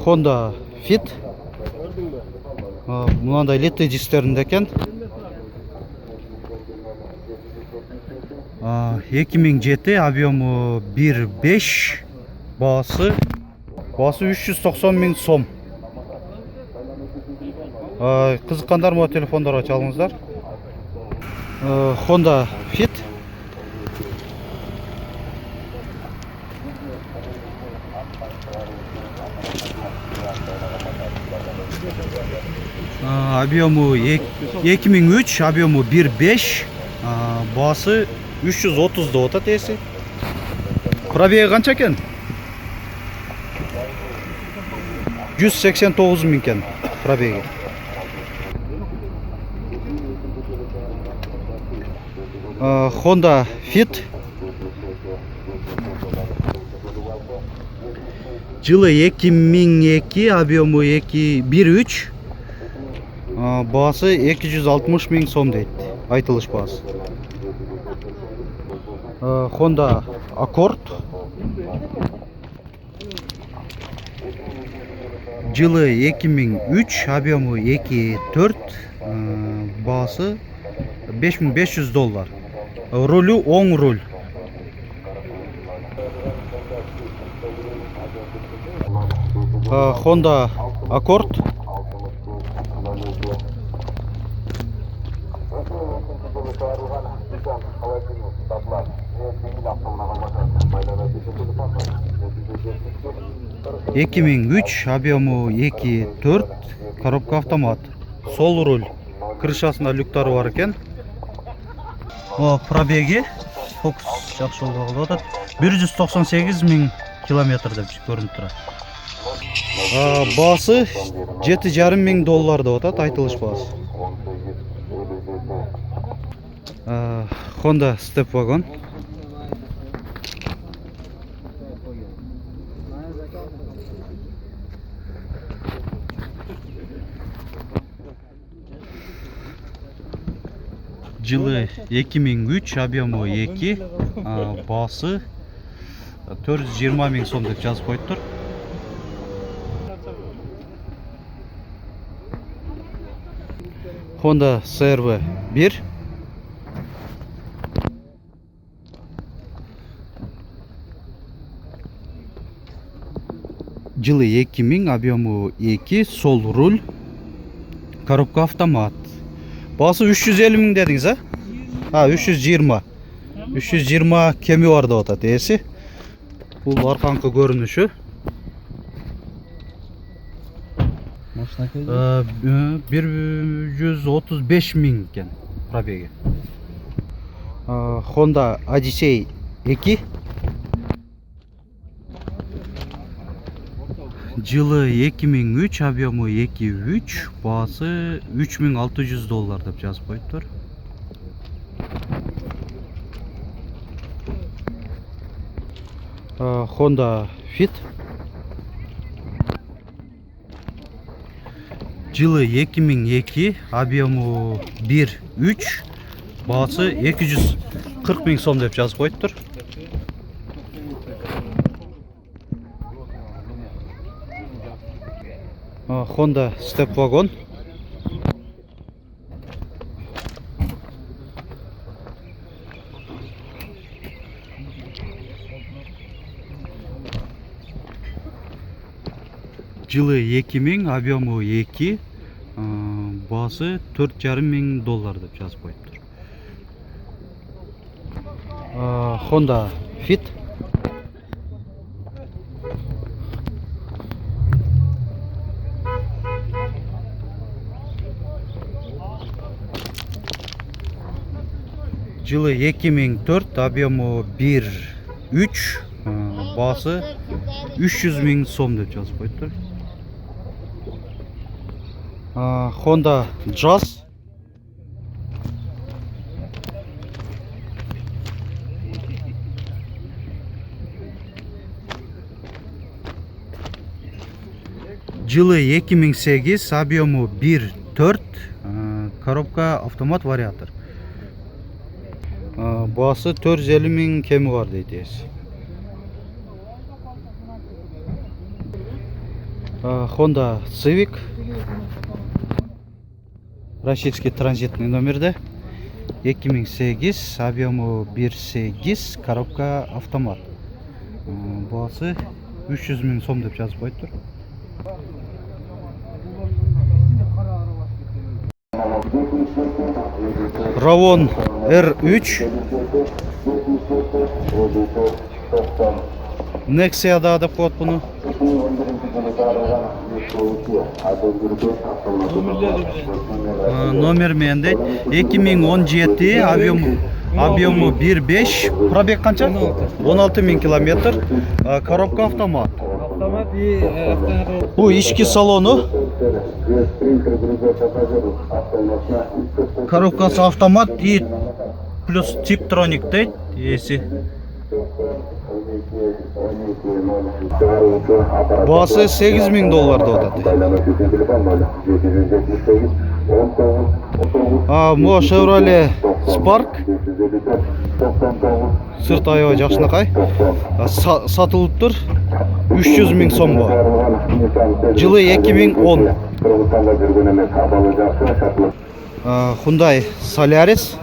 Honda Fit. Мынандай летте дистерінде екен. 2007, объемы 1.5, бағасы 390 мың сом. Қызыққандар ма, телефондарға чалыңыздар. Honda Fit. Объемы 2003, объемы 1.5, бағасы 330 да отат есі. Пробегі қанша екен? 189 мың екен пробегі. Honda Fit. Жылы 2002, объемы 1.3, бағасы 260 мың сом дейді, айтылыш бағасы. Honda Accord. Жылы 2003, объемы 2.4, бағасы $5500. Рулю оң руль. Honda Accord. $2003, объемы 2.4, коробка автомат. Сол руль. Крышасында люктары бар екен. Пробеги, фокус жақсы болғалы 198 мың километр деп көрініп тұрады. Бағасы $7,5 мың деп отат, айтылыш бағасы. Honda Step Wagon. Жылы 2003, объемы 2, бағасы 420 мың сом деп жазып қойып тұр. Honda CR-V 1. Жылы 2000, объемы 2, сол руль, коробка автомат. Бағасы 350 мың дедіңіз, 320. 320 кеми бар деп отат есі. Бұл арқаңқы көрініші. 135 мың екен пробегі. Honda Odyssey 2. Жылы 2003, объемы 2.3, бағасы $3600 деп жазып қойып тұр. Honda Fit. Жылы 2002, объемы 1.3, бағасы 240 мың сом деп жазып қойып тұр. Honda Step Wagon. Жылы 2000, объемы 2, бағасы $4,5 мың деп жазып қойып тұр. Honda Fit. Жылы 2004, объемы 1.3, бағасы 300 мың сом деп жазып қойып тұр. Honda Jazz. Жылы 2008, объемы 1.4, коробка автомат вариатор. Бағасы 450 мың кемі бар дейді. Honda Civic. Российский транзитный номерде. 2008, объемы 1.8, коробка автомат. Бағасы 300 000 сом деп жазып қойып тұр. Равон R3. Nexia-да деп қойып бұны. Номер менде 2017, объемы 1.5, пробег қанша? 16 000 километр, коробка автомат. Bu içki salonu. Коробкасы автомат и плюс Tiptronic дейді, есі. Бағасы $8 000 додады. Мо Chevrolet Spark. Сырт аяғы жақшынақай. Сатылып тұр. 300 000 сом ба. Жылы 2010. Hyundai Solaris.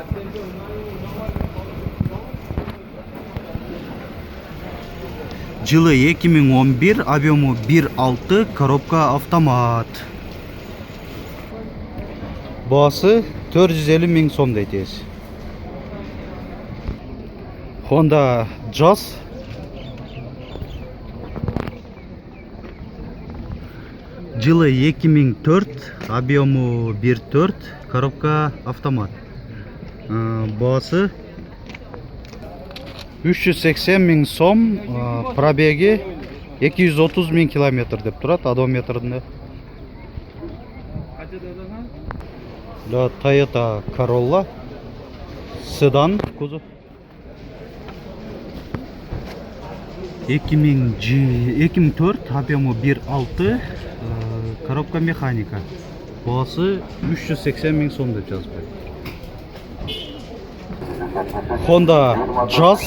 Жылы 2011, объемы 1.6, коробка автомат. Бағасы 450 000 сом дейді. Honda Jazz. Жылы 2004, объемы 1.4, коробка автомат. Бағасы 380 000 сом, пробеги 230 000 километр деп тұрады, одометрінде. Toyota Corolla, седан, кузов. 2004, объемы 1.6, коробка механика. Бағасы 380 000 сом деп жазып қойды. Honda Jazz.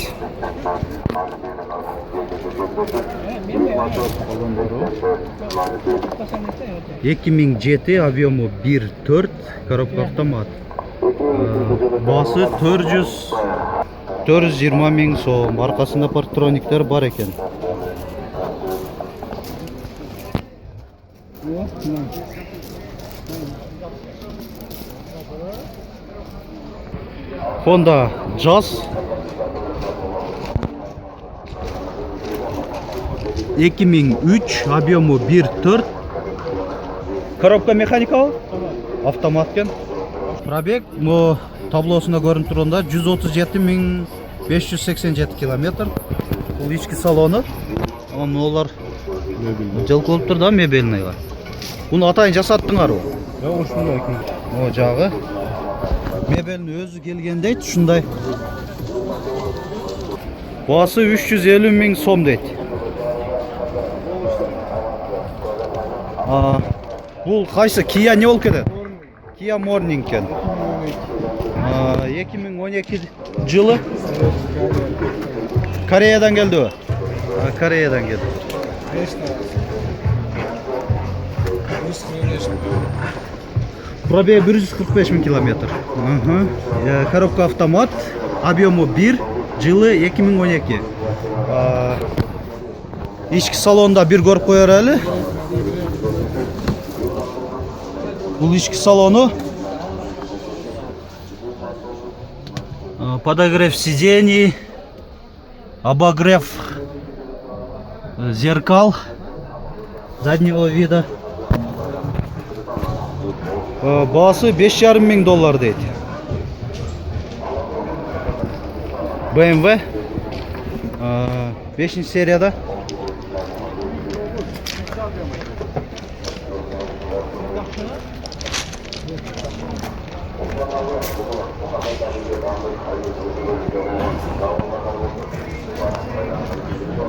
Ekiming GT, объемы 1.4, коробка автомат. Бағасы 420 000 сом. Арқасында партрониктер бар екен. Honda Jazz. 2003, объемы 1.4, коробка механикалық, автомат екен. Пробег таблосында көрініп тұрғанда 137 587 километр. Бұл ішкі салоны. Олар жылқылып тұр да, мебелінайға. Бұны атайын жасаттыңар о? О жағы. Мебелін өзі келгендейді, шындай. Бағасы 350 000 сом дейді. Бұл қайсы? Kia не ол келеді? Kia Morning кен. 2012 жылы. Кореядан келді о? Кореядан келді. Пробег 145 000 километр. Коробка автомат. Объемы 1. Жылы 2012. Ішкі салонда бір көріп қойар әлі. Бұл ішкі салону. Подогрев сидений. Обогрев зеркал заднего вида. Бағасы $5,5 000 дейді. BMW 5 серияда.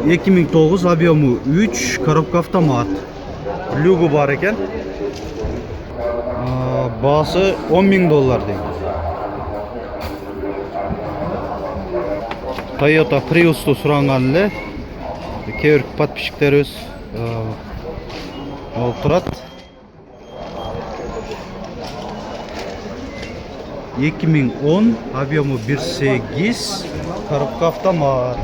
$2009, объемы 3, коробка автомат. Люгі бар екен. Бағасы $10 000 дейді. Toyota Prius'ты сұраған әлі. Кейбір подписчиктер өз Ол тұрат 2010, объемы 1.8, коробка автомат.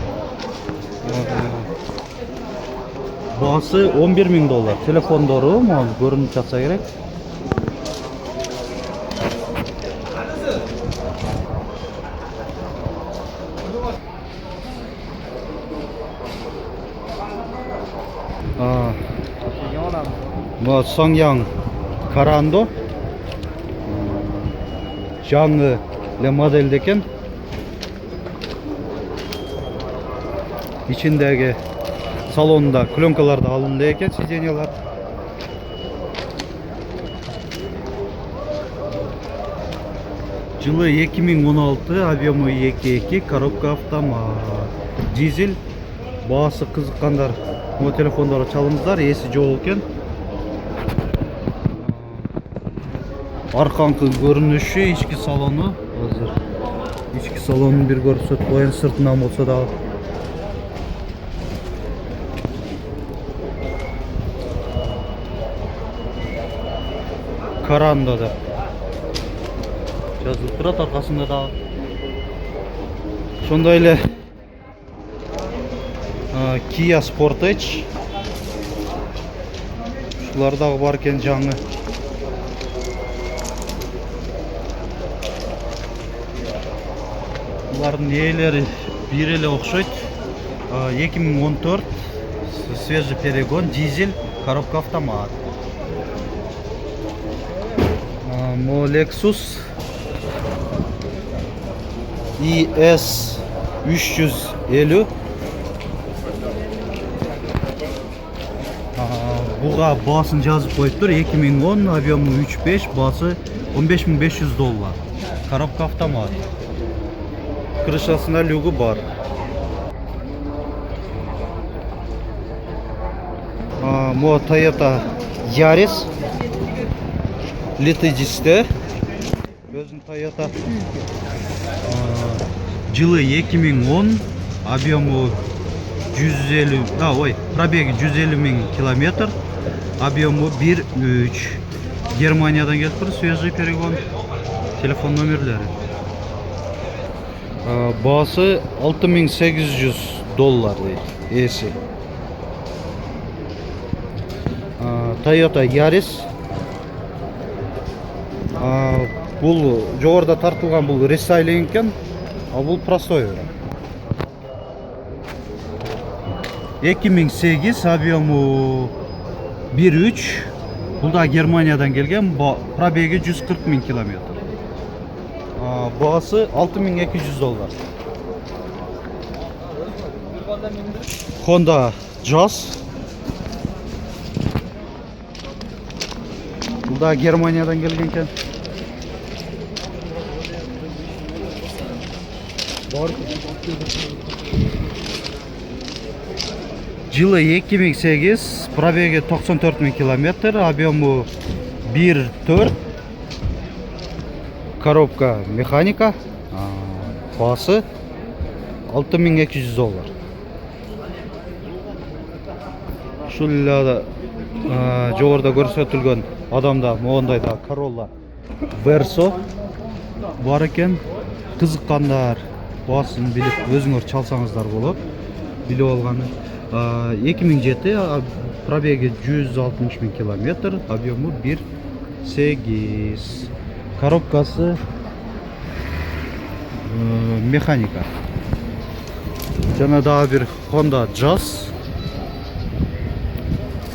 Бағасы $11.000. Телефондары маған көрініп жатса керек. Бұл Songyang Karando. Жаңы модельде екен. İçindегі салонында пленкаларды алынды екен, сиденьялар. Жылы 2016, объемы 2.2, коробка автомат. Дизель. Бағасы қызыққандар бұл телефондары çalыңыздар, есі жоқ екен. Арқаңқы көрініші, ішкі салоны. İçki salonunu bir görürsek koyun sırtından olsa da. Karanda da жазылып тұрады, арқасында да. Сондай эле Kia Sportage. Шулардағы бар екен жаңы. Бұлардың иелері бір еле ұқсайды. 2014 свежий перегон, дизель, коробка автомат. Lexus IS 350. Бұға басын жазып қойып тұр. 2010, объемы 3.5, басы $15.500. Коробка автомат. Крышасында люгі бар. Мо Toyota Yaris Lite дисте. Өзін Toyota. Жылы 2010, объемы 150, пробеги 150 000 километр, объемы 1.3. Германиядан келіп тұр, свежий перегон. Телефон номерлері. Басы $6.800 дейді, есі. Toyota Yaris. Бұл жоғарда тартылған, бұл рестайлинг екен, ал бұл простой. 2008, объемы 1.3. Бұл да Германиядан келген, пробеги 140 000 километр. Бағасы $6.200. Honda Jazz. Бұл да Германиядан келген екен. Жылы 2008, пробеги 94 000 километр, объемы 1.4. Коробка механика. Басы $6.200. Шуллада жоғарда көрсетілген адамда моғындайда Corolla Verso бар екен. Қызыққандар басын біліп өзіңір çalсаңыздар болып. Біліп алғаны. 2007, пробеги 160 000 километр, объемы 1.8. Коробкасы механика. Жана да bir Honda Jazz.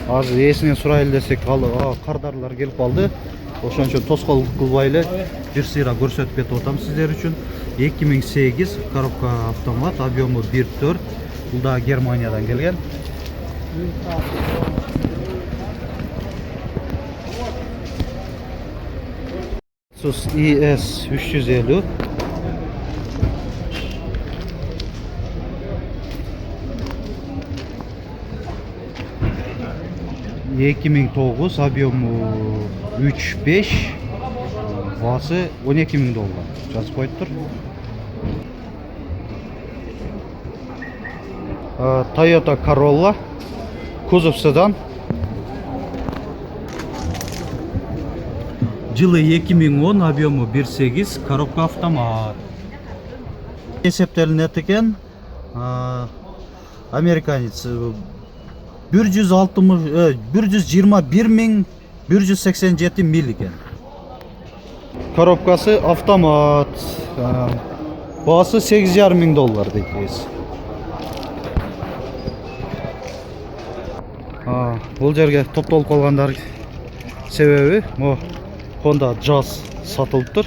Азыр есінен сұрайлы десек, қардарлар келіп алды. Ошон үчүн тоскоолдук кылбайлы бир сыйра көрсөтүп кетип атам сиздер үчүн. 2008, коробка автомат, объемы 1.4. Бул да Германиядан келген. Lexus IS 350. $2009, объемы 3.5, басы $12.000. Жазып қойып тұр. Toyota Corolla, кузов седан. Жылы 2010, объемы 1.8, коробка автомат. Есептелінет екен, американец 121.187 миль екен. Коробкасы автомат. Бағасы $8,500 дейді. Бұл жерге топталып қалғандар себебі Honda Jazz сатылып тұр.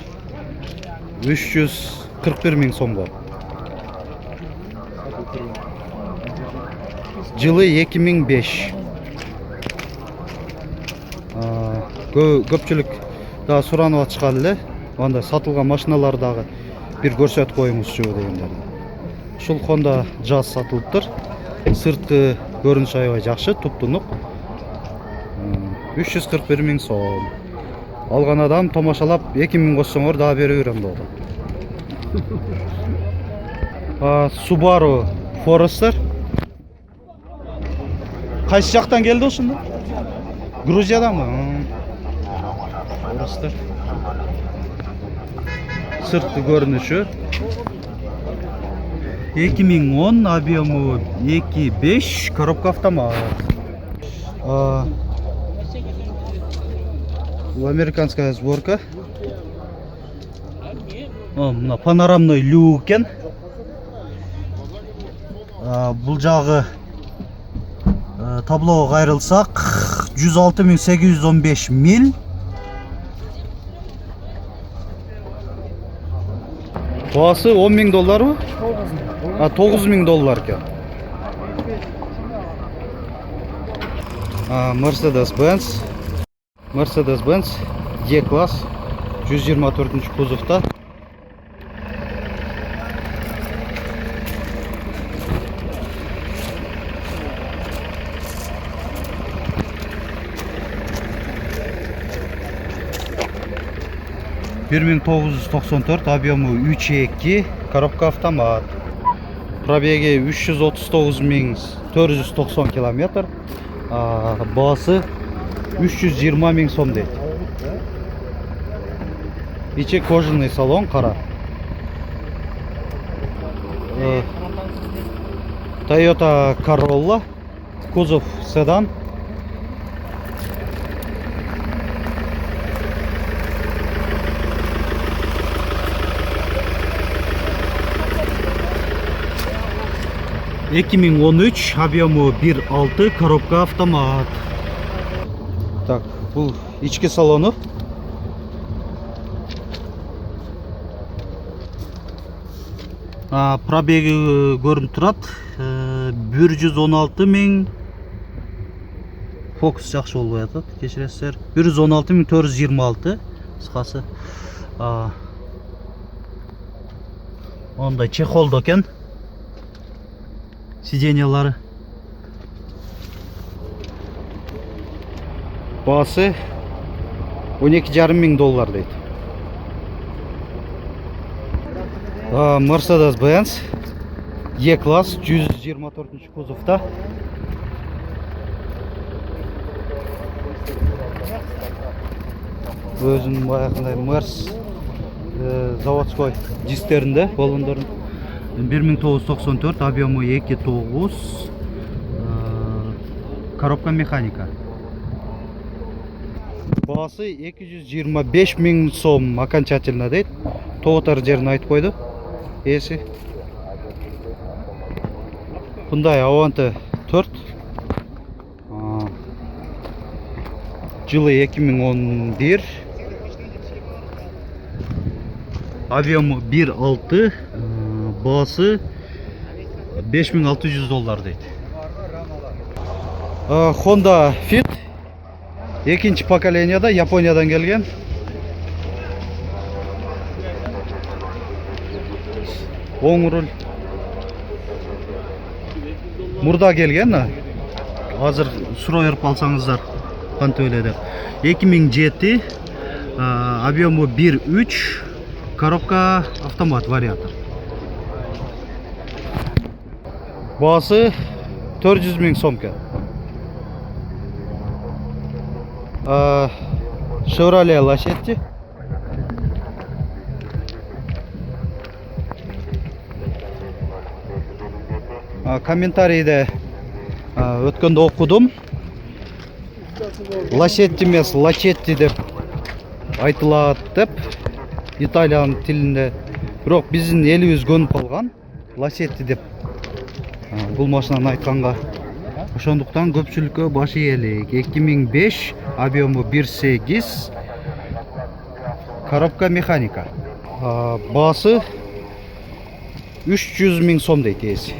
341 мың сомға. Жылы 2005. Көпчілік да сұранып атышқалы. Онда сатылған машиналардағы bir көрсет қойыңыз жоо дегендер. Шул Honda Jazz сатылып тұр. Сыртқы көрініш аябай жақсы, тұп-тұнық. 341 мың сом. Алған адам томашалап 2000 қоссоңор да бере берем болды. Subaru Forester. Қайсы жақтан келді осында? Грузиядан мы? Forester. Сыртқы көрініші. 2010, объемы 2.5, коробка автомат. Американская сборка. Мына панорамный люк екен. Бұл жағы таблоға қайрылсақ 106.815 миль. Бағасы $10,000 ма? $9,000 екен. Mercedes-Benz E-класс 124 кузовта. $1994, объемы 3.2, коробка автомат. Пробеги 339.490 км. Бағасы 320 мың сом дейді. İçi кожаный салон, қара. Toyota Corolla, кузов седан. $2013, объемы 1.6, коробка автомат. Так, бұл içki салону. Пробеги көрініп тұрады. 116 мың. Фокус жақсы болып жатады, кешіресіздер. 116.426 қысқасы. Ондай чехолды екен. Сиденьялары. Бағасы $12,500 дейді. Mercedes-Benz E-класс 124 кузовта. Өзінің баяғындай Мерс заводской дистерінде болғандарын. 1994, объемы 2.9, коробка механика. Бағасы 225 мың сом окончательно дейді. Тоғытар жерін айтып қойды. Есі. Бұндай Аванты 4. Жылы 2011. Объемы 1.6. Бағасы $5,600 дейді. Honda Fit. Екінші поколенияда Япониядан келген. Оң руль. Мұрда келген. Азыр сұрайырып алсаңыздар. Қанты өледі. 2007. Объемы 1.3. Коробка автомат вариатор. Бағасы 400 мың сомка. Chevrolet Lachetti комментарийде өткенде окудум. Лачетти эмес, лачетти деп айтылат деп италиан тилинде. Бирок биздин элибиз көнүп калган лачетти деп. Бул машинаны айтканга. Ошондуктан көпчүлүккө баш ийелик. 2005, объему 1.8, коробка механика. Баасы 300 000 сом дейт ээси.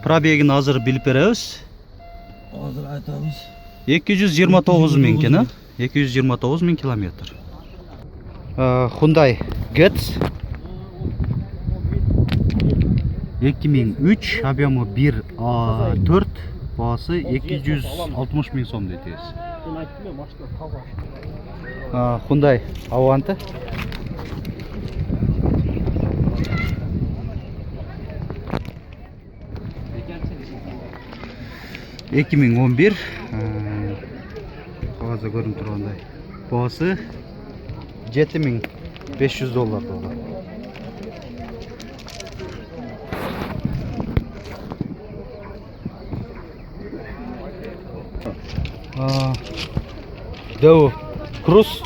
Пробегин азыр билип беребиз. Азыр айтабыз. 229 000 экен, 229 000 километр. Hyundai Getz 2003, объему 1.4, баасы 260 000 сом дейт ээси. Hyundai Avante 2011, кагазда көрүнүп тургандай, баасы $7500 болот. Daewoo Cruz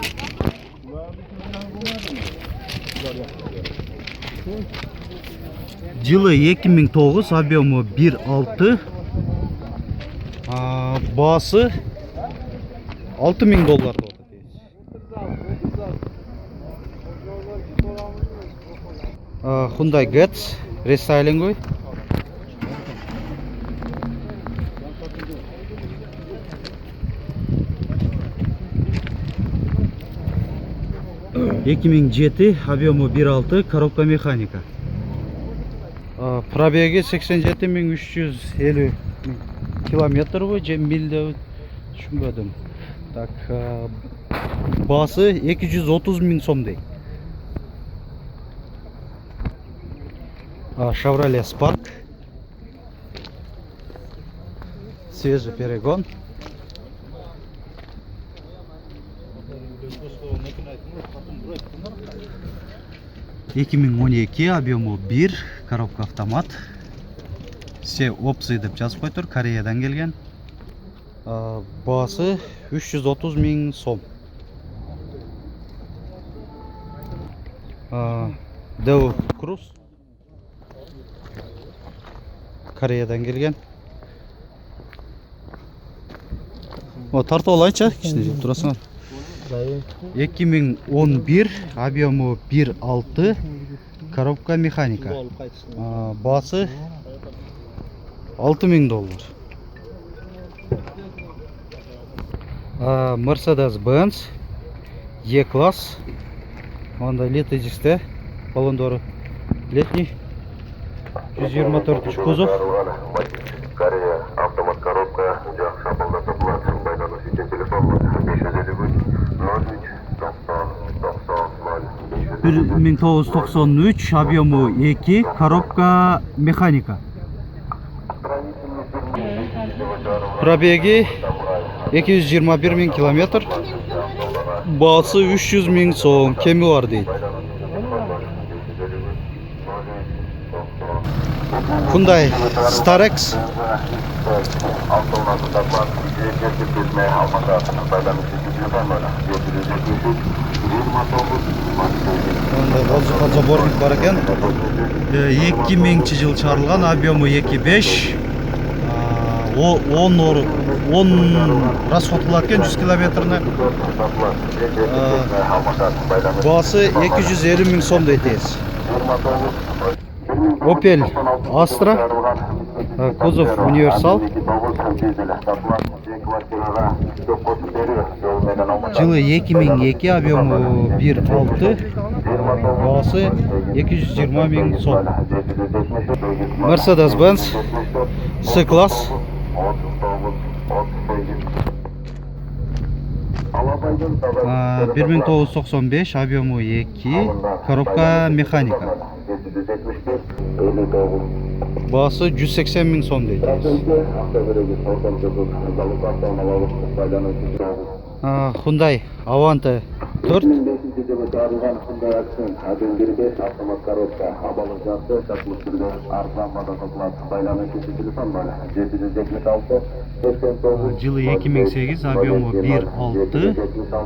жылы 2009, объему 1.6, баасы $6000 болот. Hyundai Getz рестайлинговый. объему 1.6, коробка механика. Пробеги 87 350 километр же милде түшүнбөдүм. Так, баасы 230 000 сом дейт. Chevrolet Spark, свежий перегон. объему 1, коробка автомат. Все опции деп жазып койтур, Кореядан келген. Баасы 330 000 сом. Daewoo Cruz Кореядан келген. Тартып алайынчы, кичине жеп турасыңар. 2011, объему 1.6, коробка механика. Баасы $6000. Mercedes-Benz E-класс. Онда летний дисте, баллондору летний. 124 кузов. Корея, автомат коробка, жак шапалда топла, байланышчы телефон 1993, объему 2, коробка механика. Пробеги 221 000 километр. Баасы 300 000 сом, кеми бар дейт. Hyundai Starex заборник бар екен. 2000 жыл чарылган, объему 2.5, 10 расход кылат экен 100 километріне. Баасы 250 000 сом дейт ээси. Opel Astra, кузов универсал. Жылы 2002, объему 1.6, баасы 220 000 сом. Mercedes-Benz C-класс. 1995, объему 2, коробка механика. Баасы 180 000 сом дейт. Hyundai Avante 4. жылы чыгарылган Hyundai Accent 1.5 автомат коробка. Абалы жақсы, шартлы түрдө арзан бада сатылат. Байланыш үчүн телефон бар. 776 89. Жылы 2008, объему 1.6,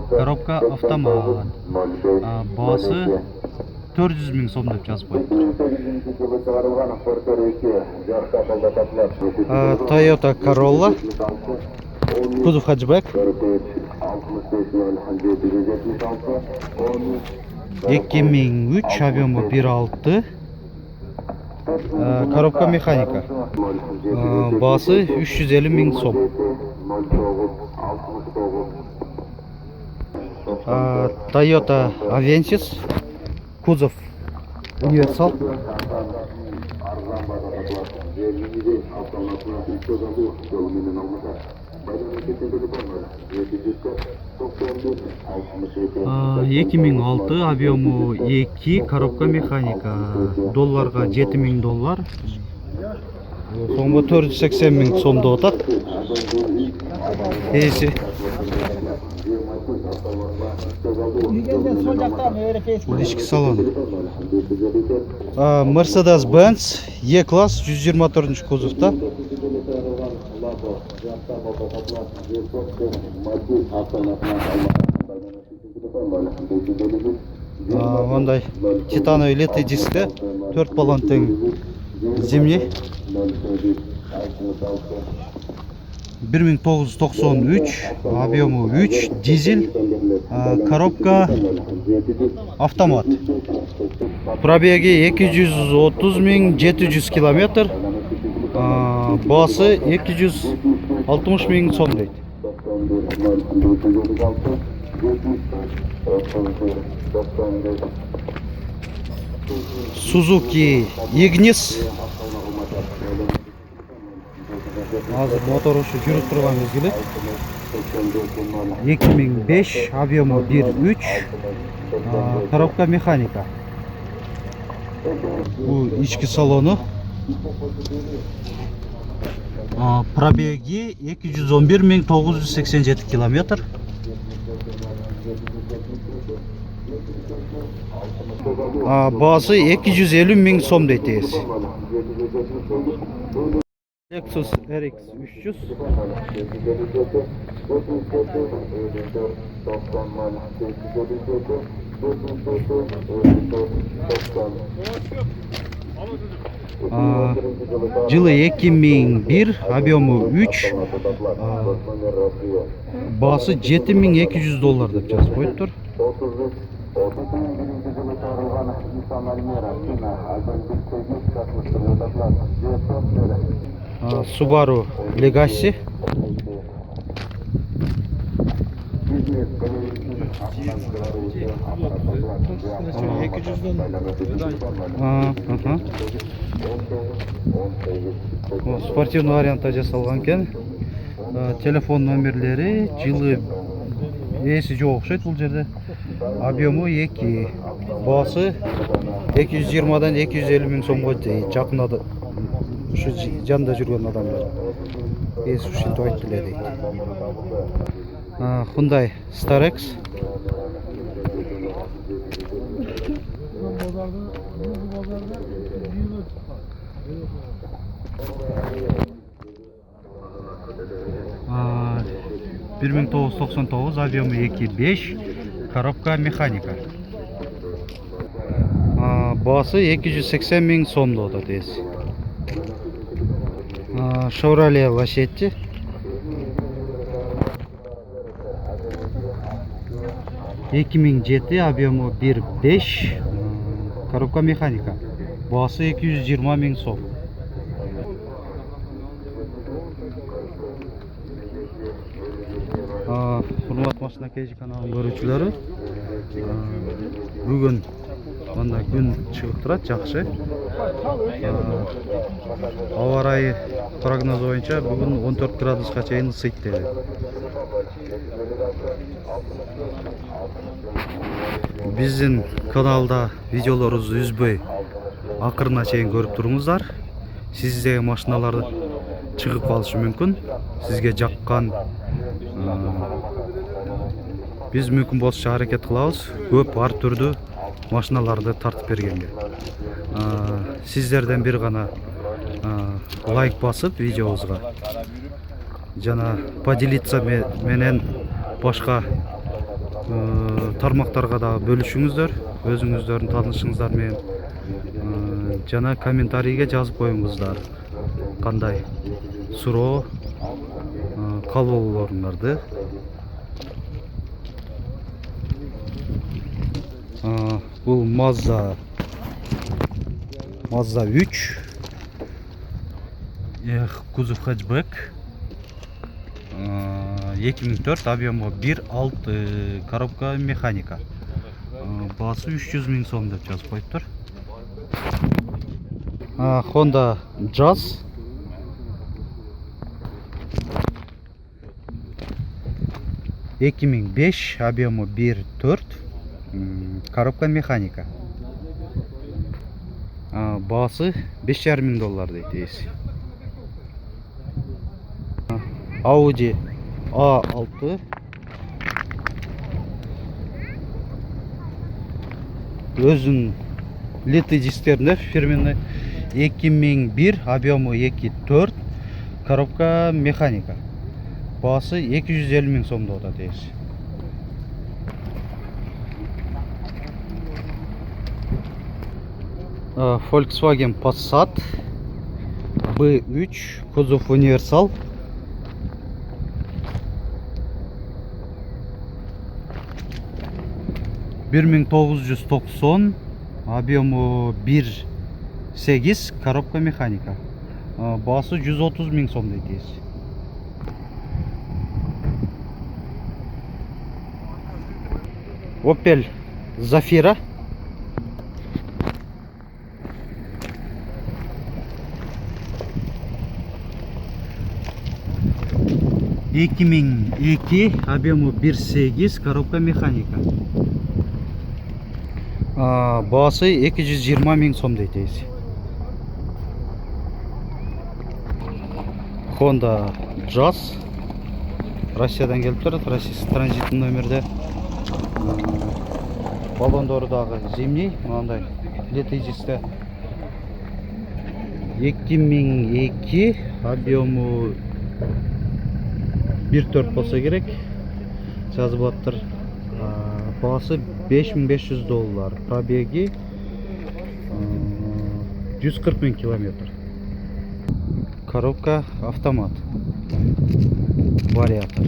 коробка автомат. Басы 400 миң сом деп жазып қойды. жылы чыгарылган Porter 2 жаш шапалда сатылат. Toyota Corolla, кузов хэтчбэк, 2003, объему 1.6, коробка механика. Басы 350 миң сом. Toyota Avensis, кузов универсал. Эки миң алты, объему 2, коробка механика. Долларга $7.000. Соңғы 480 миң сомда отат. Есі. Ішкі салон. Mercedes-Benz E-класс 124 кузовта. Ондай титановый литый дискле, 4 баллон тең зимний. 1993, объему 3, дизель, коробка автомат. Пробеги 230 миң 700 километр, басы 260 миң сом дейт. Suzuki Ignis. Азыр мотор ушу жүрүп турган мезгили. 2005, объему 1.3, коробка механика. Bu içki salonu. Пробеги 211.987 километр. Басы 250 миң сом дейт. Lexus RX 300. Жылы 2001, объему 3, басы $7.200 деп жазып қойыптыр. Subaru Legacy. Спортивный вариантта жасалган экен. Телефон номерлери, жылы эси жок окшойт бул жерде. Объему 2, басы 220-дан 250 миң сомго жакындады. Ушу жанында жүргөн адамдар. Эс ушинтип айтып эле дейт. Hyundai Starex. А 1999, объему 2.5, коробка механика. Басы 280 миң сомдо отат эси. Chevrolet Lacetti. Объему 1.5, коробка механика. Басы 220 миң сом. Урматтуу машина KG каналынын көрүүчүлөрү, бүгүн мындай күн чыгып турат, жакшы. Аба ырайы прогноз боюнча бүгүн 14 градуска чейин ысыйт dedi. Биздин каналда видеолорубузду үзбөй акырына чейин көрүп туруңуздар. Сиздеги машиналар чыгып калышы мүмкүн. Сизге жаккан Биз мүмкүн болсо аракет кылабыз. Көп ар түрдүү машиналарды тартып бергенге. Сиздерден бир гана лайк басып видеобузга жана поделиться менен башка тармактарга да бөлүшүңүздөр, өзүңүздөрдүн таанышыңыздар менен жана комментарийге жазып коюңуздар. Кандай суроо калбоолоруңарды. Бул Mazda 3 кузов хэтчбэк, 2004, объемы 1.6, коробка механика. Баасы 300 000 сом деп жазып коюптур. Honda Jazz 2005, объемы 1.4, коробка механика. Баасы $5,500 дейт ээси. Audi A6 өзүнүн литый дисктеринде фирменный 2001, объемы 2.4, коробка механика. Баасы 250 000 сомдо атат ээси. Volkswagen Passat B3, кузов универсал. $1990, объемы 1.8, коробка механика. Баасы 130 000 сом дейт ээси. Opel Zafira 2002, объемы 1.8, коробка механика. Баасы 220 000 сом дейт ээси. Honda Jazz Россиядан келип турат, российский транзиттин номерде. Балондору дагы зимний, мындай летый дискте. 2002, объемы 1.4 болса керек, жазып аттыр. Баасы $5500, пробеги 140 000 километр. Коробка автомат, вариатор.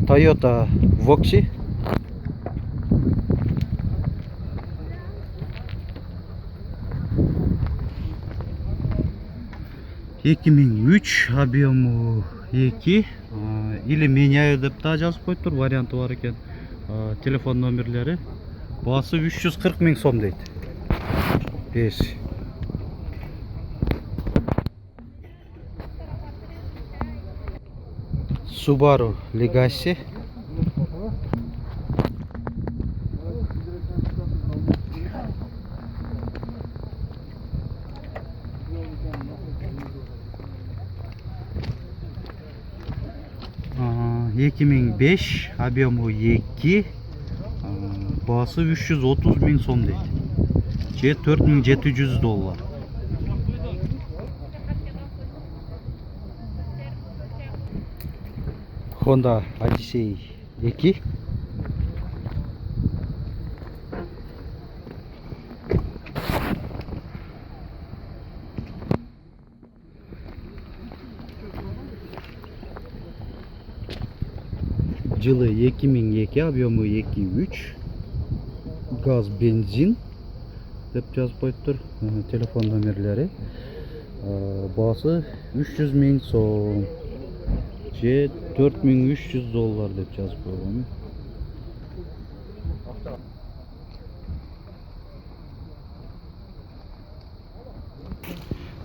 Toyota Voxy 2003, объемы 2, или меняю деп да жазып коюптур, варианты бар экен. Телефон номерлери. Баасы 340 000 сом дейт. Ээси. Subaru Legacy 2005, объемы 2, баасы 330 000 сом дейт. Же $4700. Honda Odyssey 2 жылы 2002, объемы 2.3, газ, бензин деп жазып коюптур. Телефон номерлери. Баасы 300 000 сом же $4300 деп жазып койгон.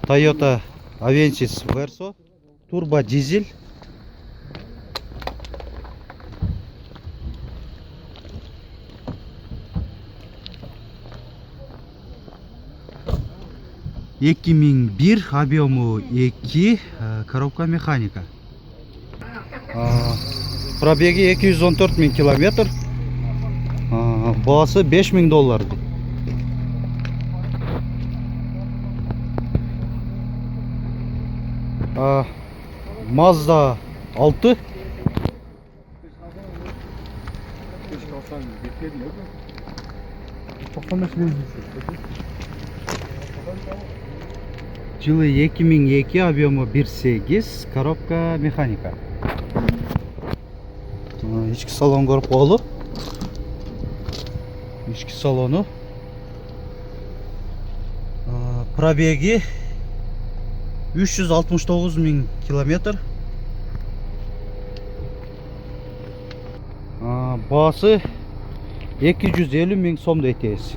Toyota Avensis Verso турбо дизель. $2001, объемы 2, коробка механика. Пробеги 214 000 километр. Бағасы $5000 дейді. Mazda 6. Жылы 2002, объемы 1.8, коробка механика. Ішкі салон көріп қоялы. Ішкі салону. Пробеги 369 000 километр. Бағасы 250 000 сом дейтесіз.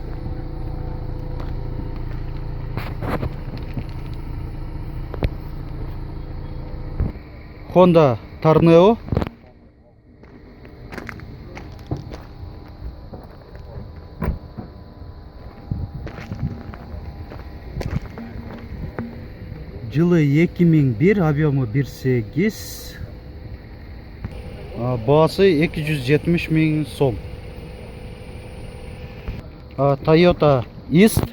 Honda Tornado. Жылы 2001, объемы 1.8. Бағасы 270 000 сом. Toyota East.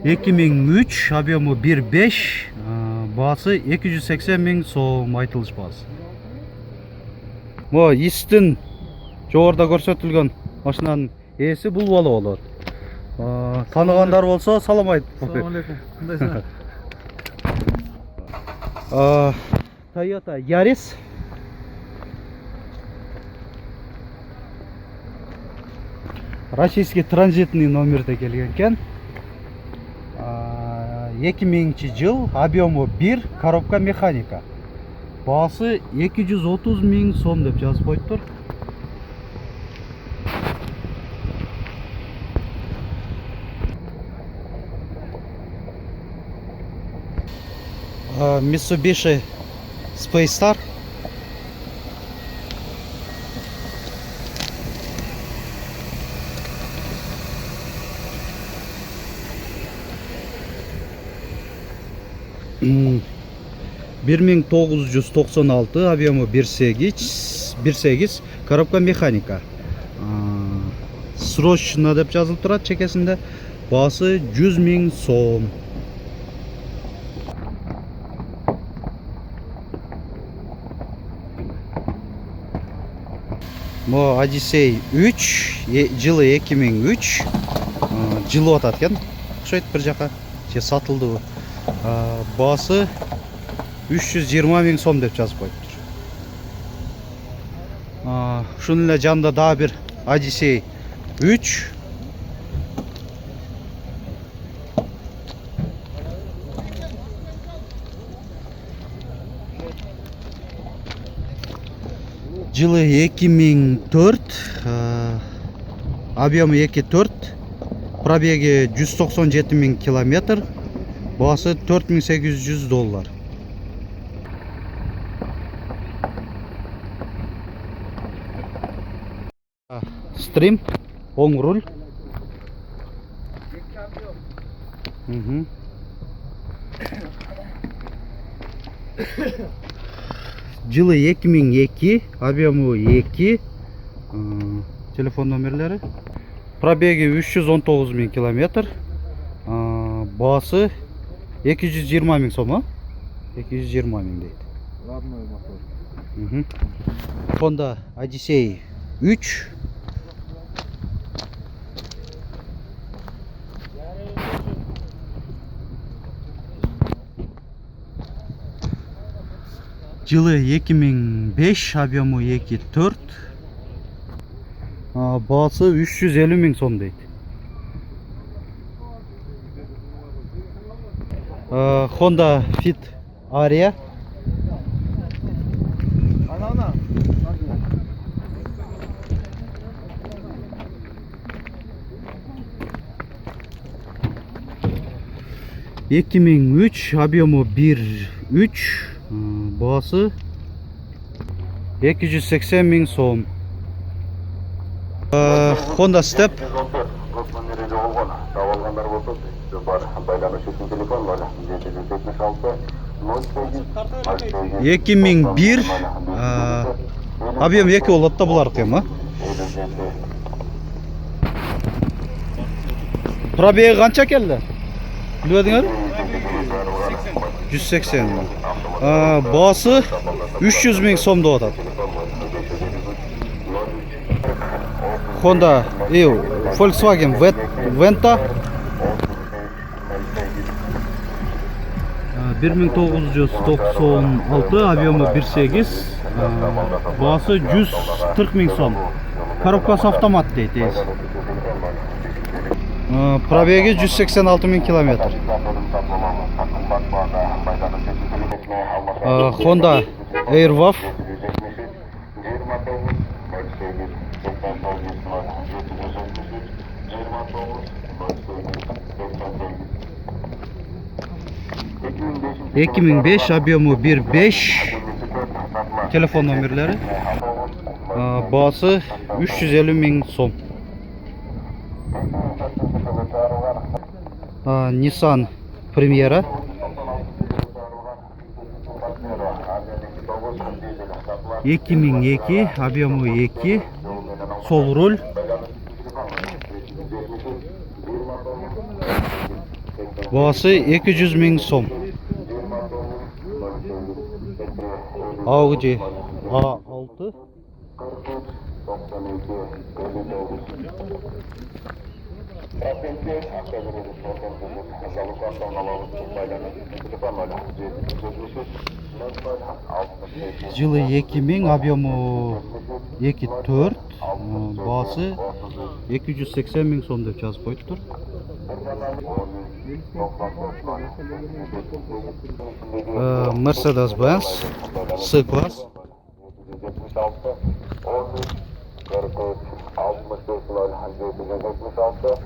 ...2003, объемы 1.5, бағасы 280 000 сом айтылыш бағасы. Бұл East'тің жоғарыда көрсетілген машинаның иесі бұл бала болады. Танығандар болса, салам айт. Салам алейкум. Қандайсың? Toyota Yaris. Российский транзитный номерде келген екен. 2000 жыл, объемы 1, коробка механика. Бағасы 230 000 сом деп жазып қойып тұр. Mitsubishi Space Star. Hmm. 1996, объемы 1.8, коробка механика. Срочно деп жазылып тұрады чекесінде. Бағасы 100 000 сом. Бұл Odyssey 3, жылы 2003, жылы атады екен. Құшайды бір жаққа, сатылды бұл. Бағасы 320 000 сом деп жазып қойып тұр. Шынында жанында да бір Odyssey 3. Жылы 2004, объемы 2.4, пробеги 197 000 километр, бағасы $4800. Стрим, оң руль. Жылы 2002, объемы 2, телефон номерлері. Пробеги 319 000 километр, бағасы 220 000 сом, 220 000 дейді. Родной мотор. Honda Odyssey 3. Жылы 2005, объемы 2.4, бағасы 350 000 сом дейді. Honda Fit Aria. Ана. 2003, объемы 1.3, бағасы 280 000 сом. Honda Step. телефон табылгандар болсо түзүтүү бар. Байланыш үчүн телефон бар. 776 08 2001 объем 2 болот да булар экен, а? Пробеги канча келди? Билбедиңер? 180. Басы 300 миң сом деп атат. Honda, Volkswagen Venta 1996, объемы 1.8, басы 140 миң сом. Коробкасы автомат дейді. Пробеги 186 миң километр. Honda Airwave 2005, объемы 1.5, телефон номерлері, басы 350 миң сом. Nissan Primera 2002, объемы 2, сол руль, басы 200 миң сом. Audi A6 жылы 2000, объемы 2.4, басы 280 миң сом деп жазып қойыптыр. Mercedes-Benz C-класс 76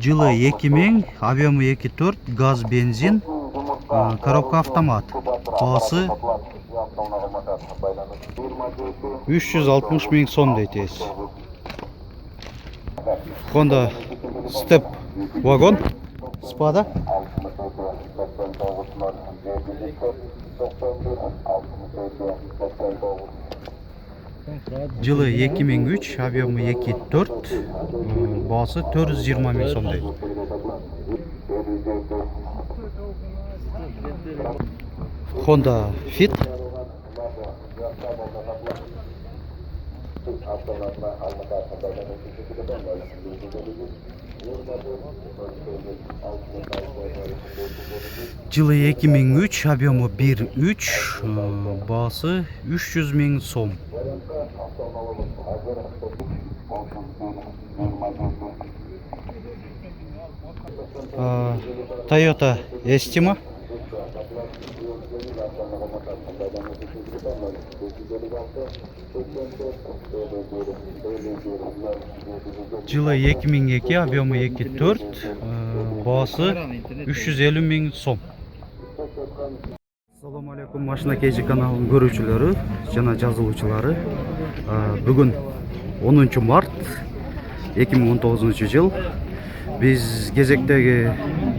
жылы 2000, объемы 2.4, газ, бензин, коробка автомат, басы 360 миң сом дейтес. Honda Step Wagon Spada жылы 2003, объемы 2.4, басы 420 миң сом дейді. Honda Fit жылы 2003, объемы 1.3, басы 300 миң сом. Toyota Estima жылы 2002, объемы 2.4, басы 350 миң сом. Assalamu alaikum, машина KG каналының көрүүчүлөрү жана жазылуучулары. Бүгүн 10 март 2019 жыл. Биз кезектеги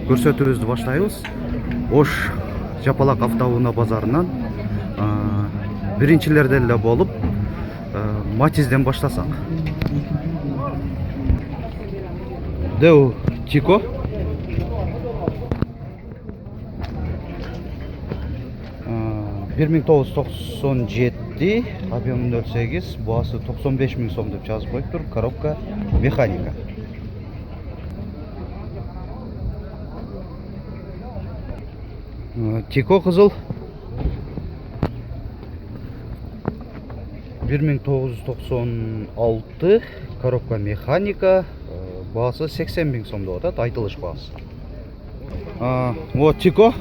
көрсөтүүбүздү баштайбыз. Ош Жапалак автоунаа базарынан биринчилерден эле болуп Матизден баштасак. Деу Тико 1997, объемы 0.8, басы 95 миң сом деп жазып коюптур. Коробка механика. Тико кызыл 1996, коробка механика, басы 80 миң сом деп атат, айтылыш басы. Вот Тико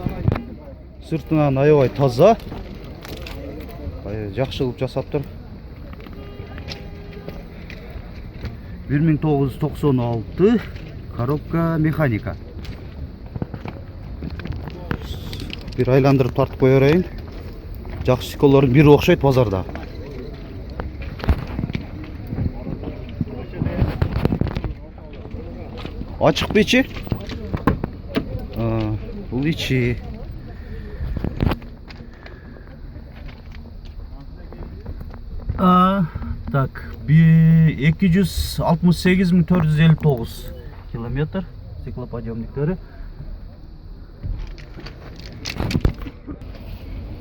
сыртынан аябай таза, жакшы кылып жасаптыр. 1996, коробка механика. Bir айландырып тартып кое берейин. Жакшы стеклордун бири окшойт базарда. Açık bir içi. Bu içi. Так, 268.459 kilometr циклоподъемниктері.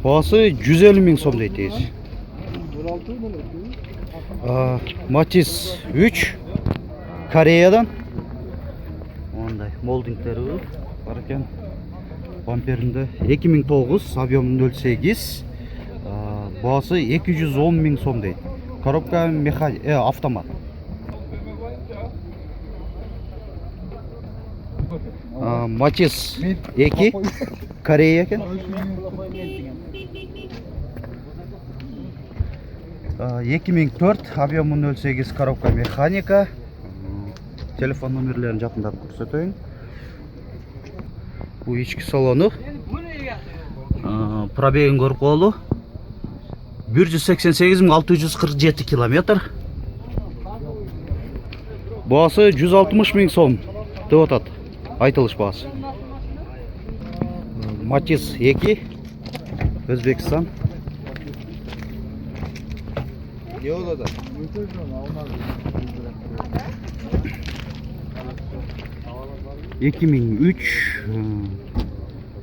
Бағасы 150.000 сом дейді. Matiz 3 Koreyadan. Ондай молдингтері бар екен. Бамперінде 2009, объемы 0.8. Бағасы 210.000 сом дейді. Коробка автомат. Matiz 2 Koreya екен. 2004, объемы 0.8, коробка механика. Телефон номерлерін жақындап көрсетейін. Bu içki salonu. Пробегін көріп қолу. 188.647 kilometr. Бағасы 160.000 сом деп атады. Айтылыш бағасы. Matiz 2 Өзбекстан. Ne oldu da? 2003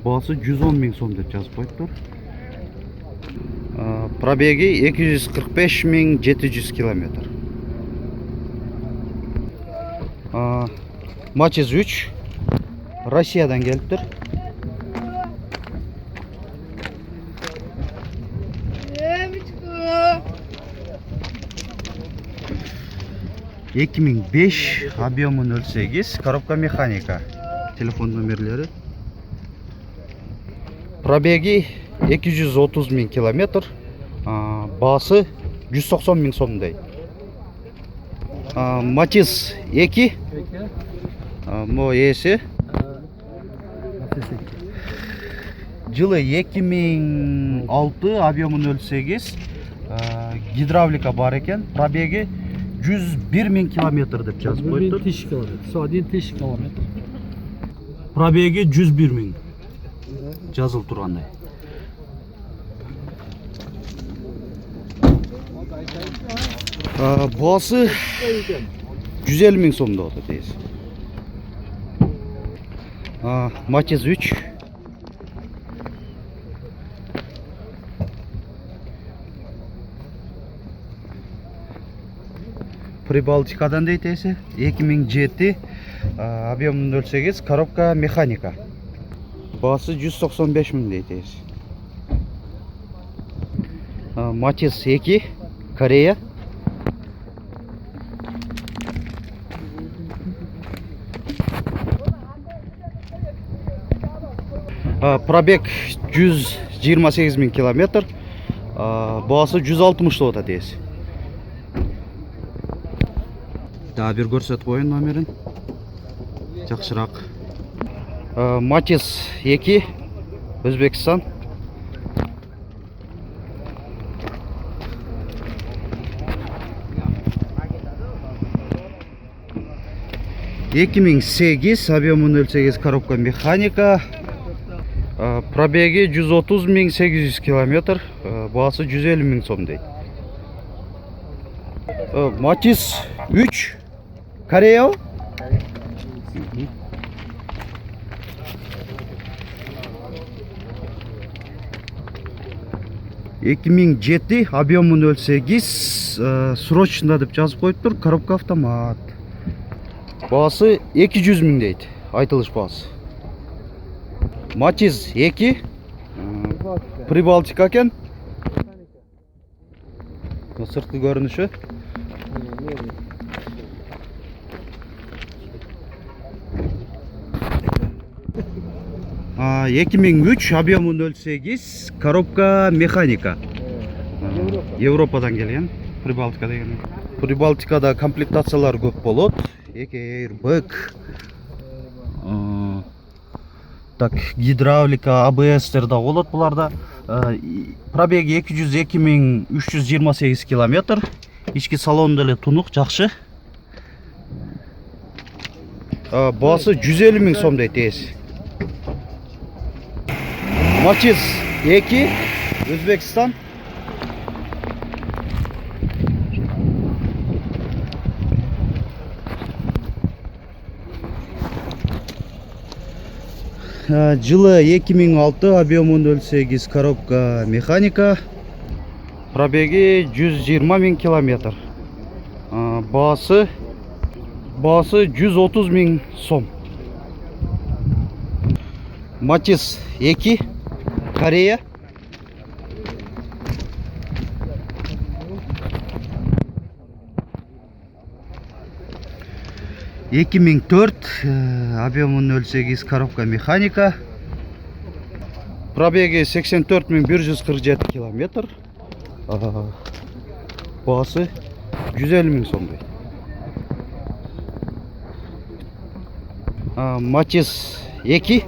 бағасы 110.000 сом деп жазып қойыптыр. Пробеги 245.700 километр. Matiz 3 Россиядан келіптір. ...2005, объемы 0.8, коробка механика. Телефон номерлері. Пробеги 230.000 километр. Бағасы 190.000 сомдай. Matiz 2 Мо есі. Жылы 2006, объемы 0.8, гидравлика бар екен. Пробеги 101.000 километр деп жазып қойыптыр. 1000 километр. Sadece 1000 километр. Пробеги 101.000 жазылып тұрғандай. Бағасы 150.000 сом да дейсіз. Matiz 3 Прибалтикадан дейтесі. 2007, объем 0.8, коробка механика. Бағасы 195.000 дейтесі. Matiz 2 Koreya. Пробег 128.000 километр. Бағасы 160 ота дейсіз. Daha bir көрсетіп қойын номерін. Жақшырақ. Matiz 2 Өзбекстан. ...2008, объемы 0.8, коробка механика. Пробеги 130.800 километр. Бағасы 150.000 сом дейді. Matiz 3 Koreya. 2007, объемы 0.8, срочно деп жазып қойыптыр. Коробка автомат. Бағасы 200.000 дейді. Айтылыш бағасы. Matiz 2 Прибалтика екен. Сыртқы көрініші. А, 2003, объемы 0.8, коробка механика. Европадан келген. Прибалтика деген. Прибалтикада комплектациялар көп болады. Airbag. Так, гидравлика, ABS-тер да болады бұларда. Пробеги 202.328 километр. Ішкі салонында эле тунук, жақшы. Басы 150 миң сом дейт ээси. Мачиз 2 Өзбекстан. Жылы 2006, объемы 0,8, коробка механика. Пробеги 120 миң километр. Басы 130 миң сом. Матис 2 Корея. Эки миң 4, объемы 0,8, коробка механика. Пробеги 84.147 километр. Басы 150 миң сом дейт. Матис 2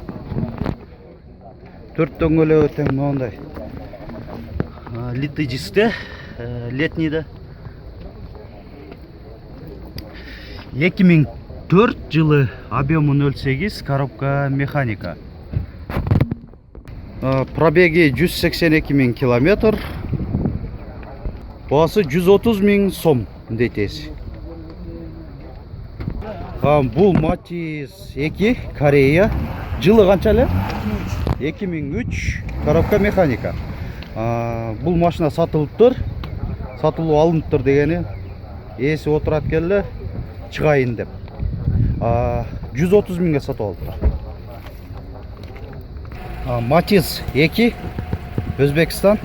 4 дөңгөлөгі тең мынандай. Литый дисте, летнийде. 2004 жылы, объемы 0,8, коробка механика. Пробеги 182 миң километр. Басы 130 миң сом дейтесі. Бұл Матис 2 Корея. Жылы қаншалы? 2003, коробка механика. Бұл машина сатылып алынып тұр дегені. Есі отырат келді, шығайын деп. 130 миңге сатып алып тұр. Матис 2 Өзбекстан.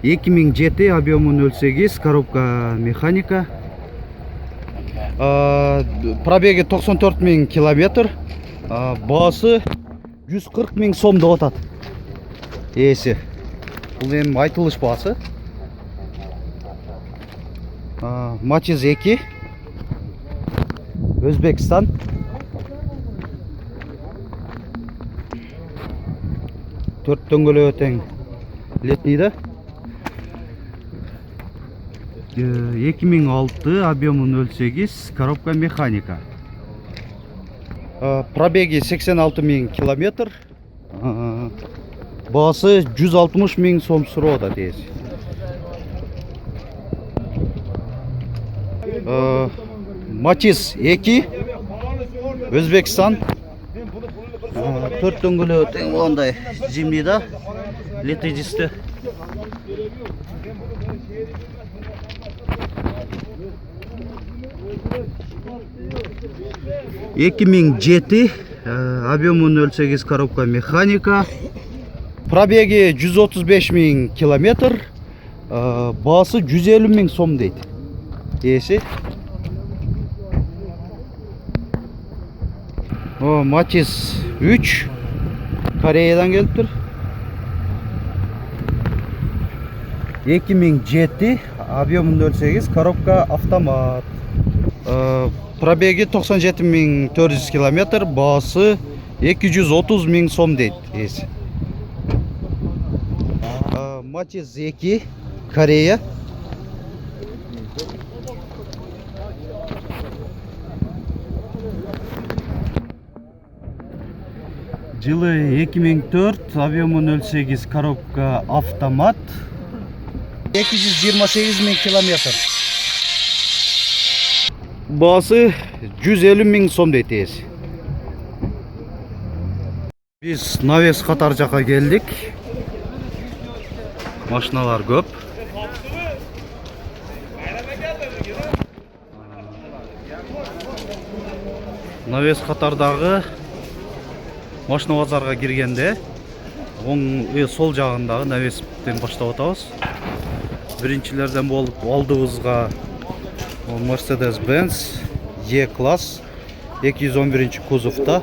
2007, объемы 0,8, коробка механика. Пробеги 94 миң километр. Басы 140 миң сом деп атат. Есі. Бұл ең айтылыш басы. Матис 2 Өзбекстан. Төрт дөңгөлөгі тең летнийді. 2006, объемы 0,8, коробка механика. Пробеги 86 миң километр. Басы 160 миң сом сұрода дейсі. Матис 2 Өзбекстан. Төрт дөңгөлөгі тең ондай зимнийда, летый дисте. 2007, объемы 0,8, коробка механика. Пробеги 135 миң километр. Басы 150 миң сом дейт. Есі. Матис 3 Кореядан келіп тұр. 2007, объемы 0,8, коробка автомат. Пробеги 97 миң 400 километр, басы 230 миң сом дейт. Матис 2 Корея. Жылы 2004, объемы 0,8, коробка автомат. 228 миң километр. Басы 150 миң сом дейт есі. Біз навес қатар жаққа келдік. Машиналар көп. Навес қатардағы машина базарға кіргенде сол жағындағы навестен баштап атабыз. Біріншілерден болып алдыбызға Mercedes-Benz E-класс 211 кузовта.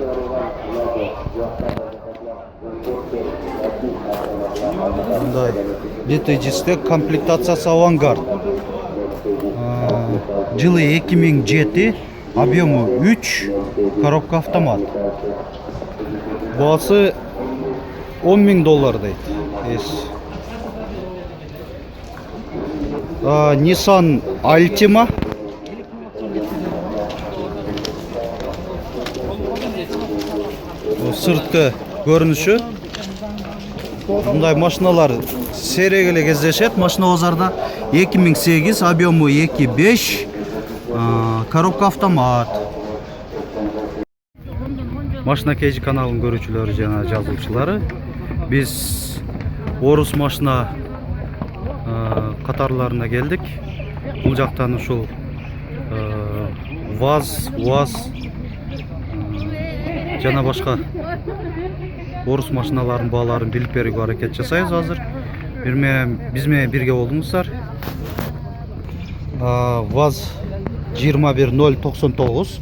Бұндай литый дисте, комплектациясы авангард. Жылы 2007, объемы 3, коробка автомат. Басы 10 миң доллар дейт. Nissan Altima сырткы көрүнүшү. Мындай машиналар сейрек эле кездешет. Машина базарда 2008, объему 2.5, коробка автомат. Машина KG каналын көрүүчүлөрү жана жазуучулары, биз орус машина катарларына келдик. Бул жактан ушул ВАЗ, УАЗ жана башка орус машиналарынын бааларын билип берүүгө аракет жасайбыз азыр. Биз менен бирге болуңуздар. ВАЗ 21099.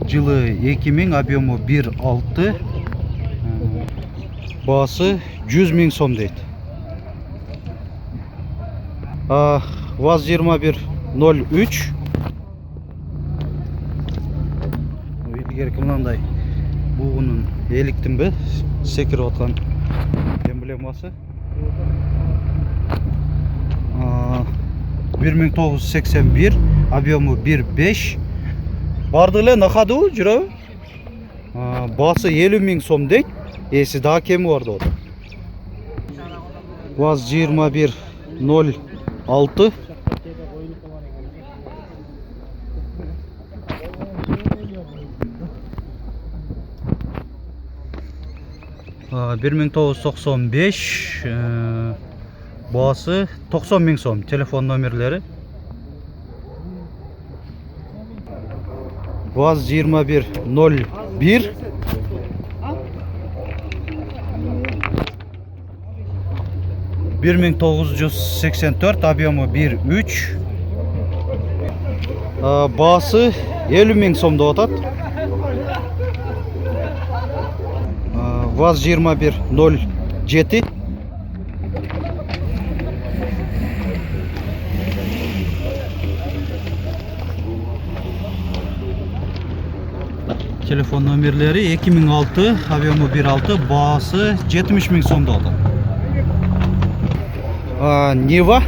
Жылы 2000, объему 1.6. Баасы 100 000 сом дейт. ВАЗ 2103. Илгерки мынандай бугунун эликтинби секирип аткан эмблемасы. 1981, объему 1.5. Барды эле накадуу жүрөбү. Баасы 50 000 сом дейт. Эси дагы кеми бар деп. ВАЗ 2106. Aa, 1995, баасы 90 000 сом. Телефон номерлери. ВАЗ 2101. 1984, объему 1.3. Баасы 50 000 сом деп атат. ВАЗ 2107. Телефон номерлери 2006, объему 1.6, баасы 70 000 сом деп атат. Нива.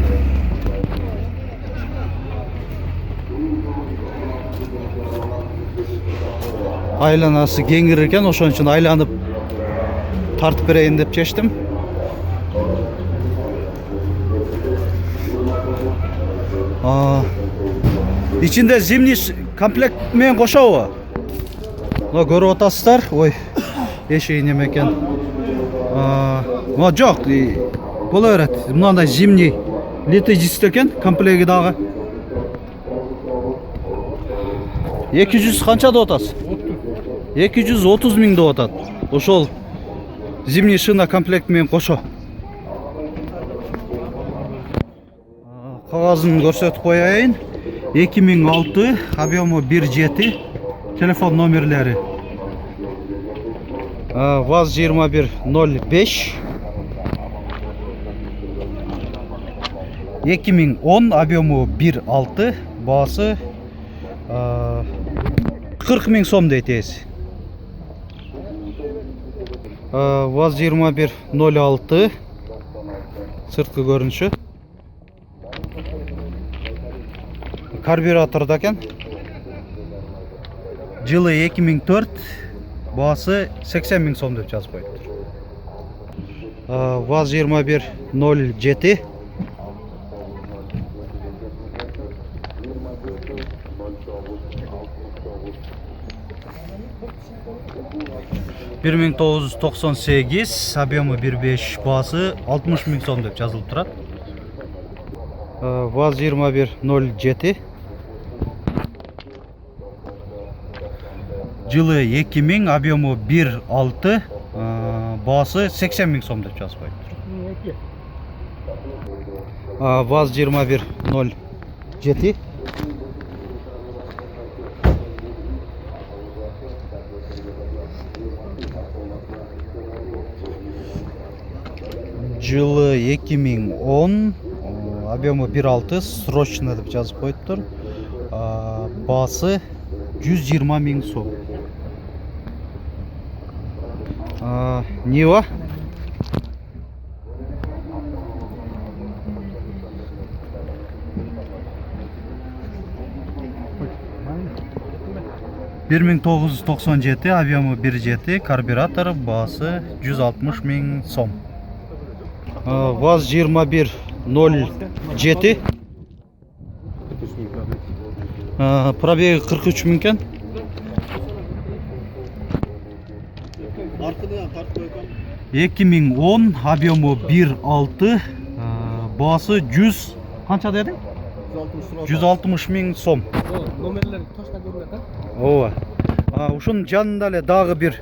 Айланасы кеңир экен, ошон үчүн айланып тартып берейин деп чечтим. Ичинде зимний комплект менен кошобу? Мына көрүп атасыздар. Ой, эшиги неме экен. Жок, бола берет. Мындай зимний летний диск экен, комплекти дагы. 200 канча деп атасыз? 230 000 деп атат. Ошол зимний шина комплект менен кошо. Кагазын көрсөтүп коеюн. 2006, объему 1.7. Телефон номерлери. ВАЗ 2105. 2010, объему 1.6, баасы 40 000 сом дейт эси. ВАЗ 2106, сырткы көрүнүшү. Карбюраторда экен. Жылы 2004, баасы 80 000 сом деп жазып коюптур. ВАЗ 2107. 1998, объему 1.5, баасы 60 000 сом деп жазылып турат. ВАЗ 2107. Жылы 2000, объему 1.6, баасы 80 000 сом деп жазып коюптур. ВАЗ 2107. Жылы 2010, объему 1.6, срочно деп жазып коюптур. Баасы 120 000 сом. Нива. 1997, объемы 1.7, карбюратор, басы 160 000 сом. ВАЗ-2107, пробеги 43 000 екен. 2010, объемы 1.6, басы 100, қанша дедің? 160 000 сом. Номерлер точно көрінеді. Ооба. Ушунун жанында эле дагы бир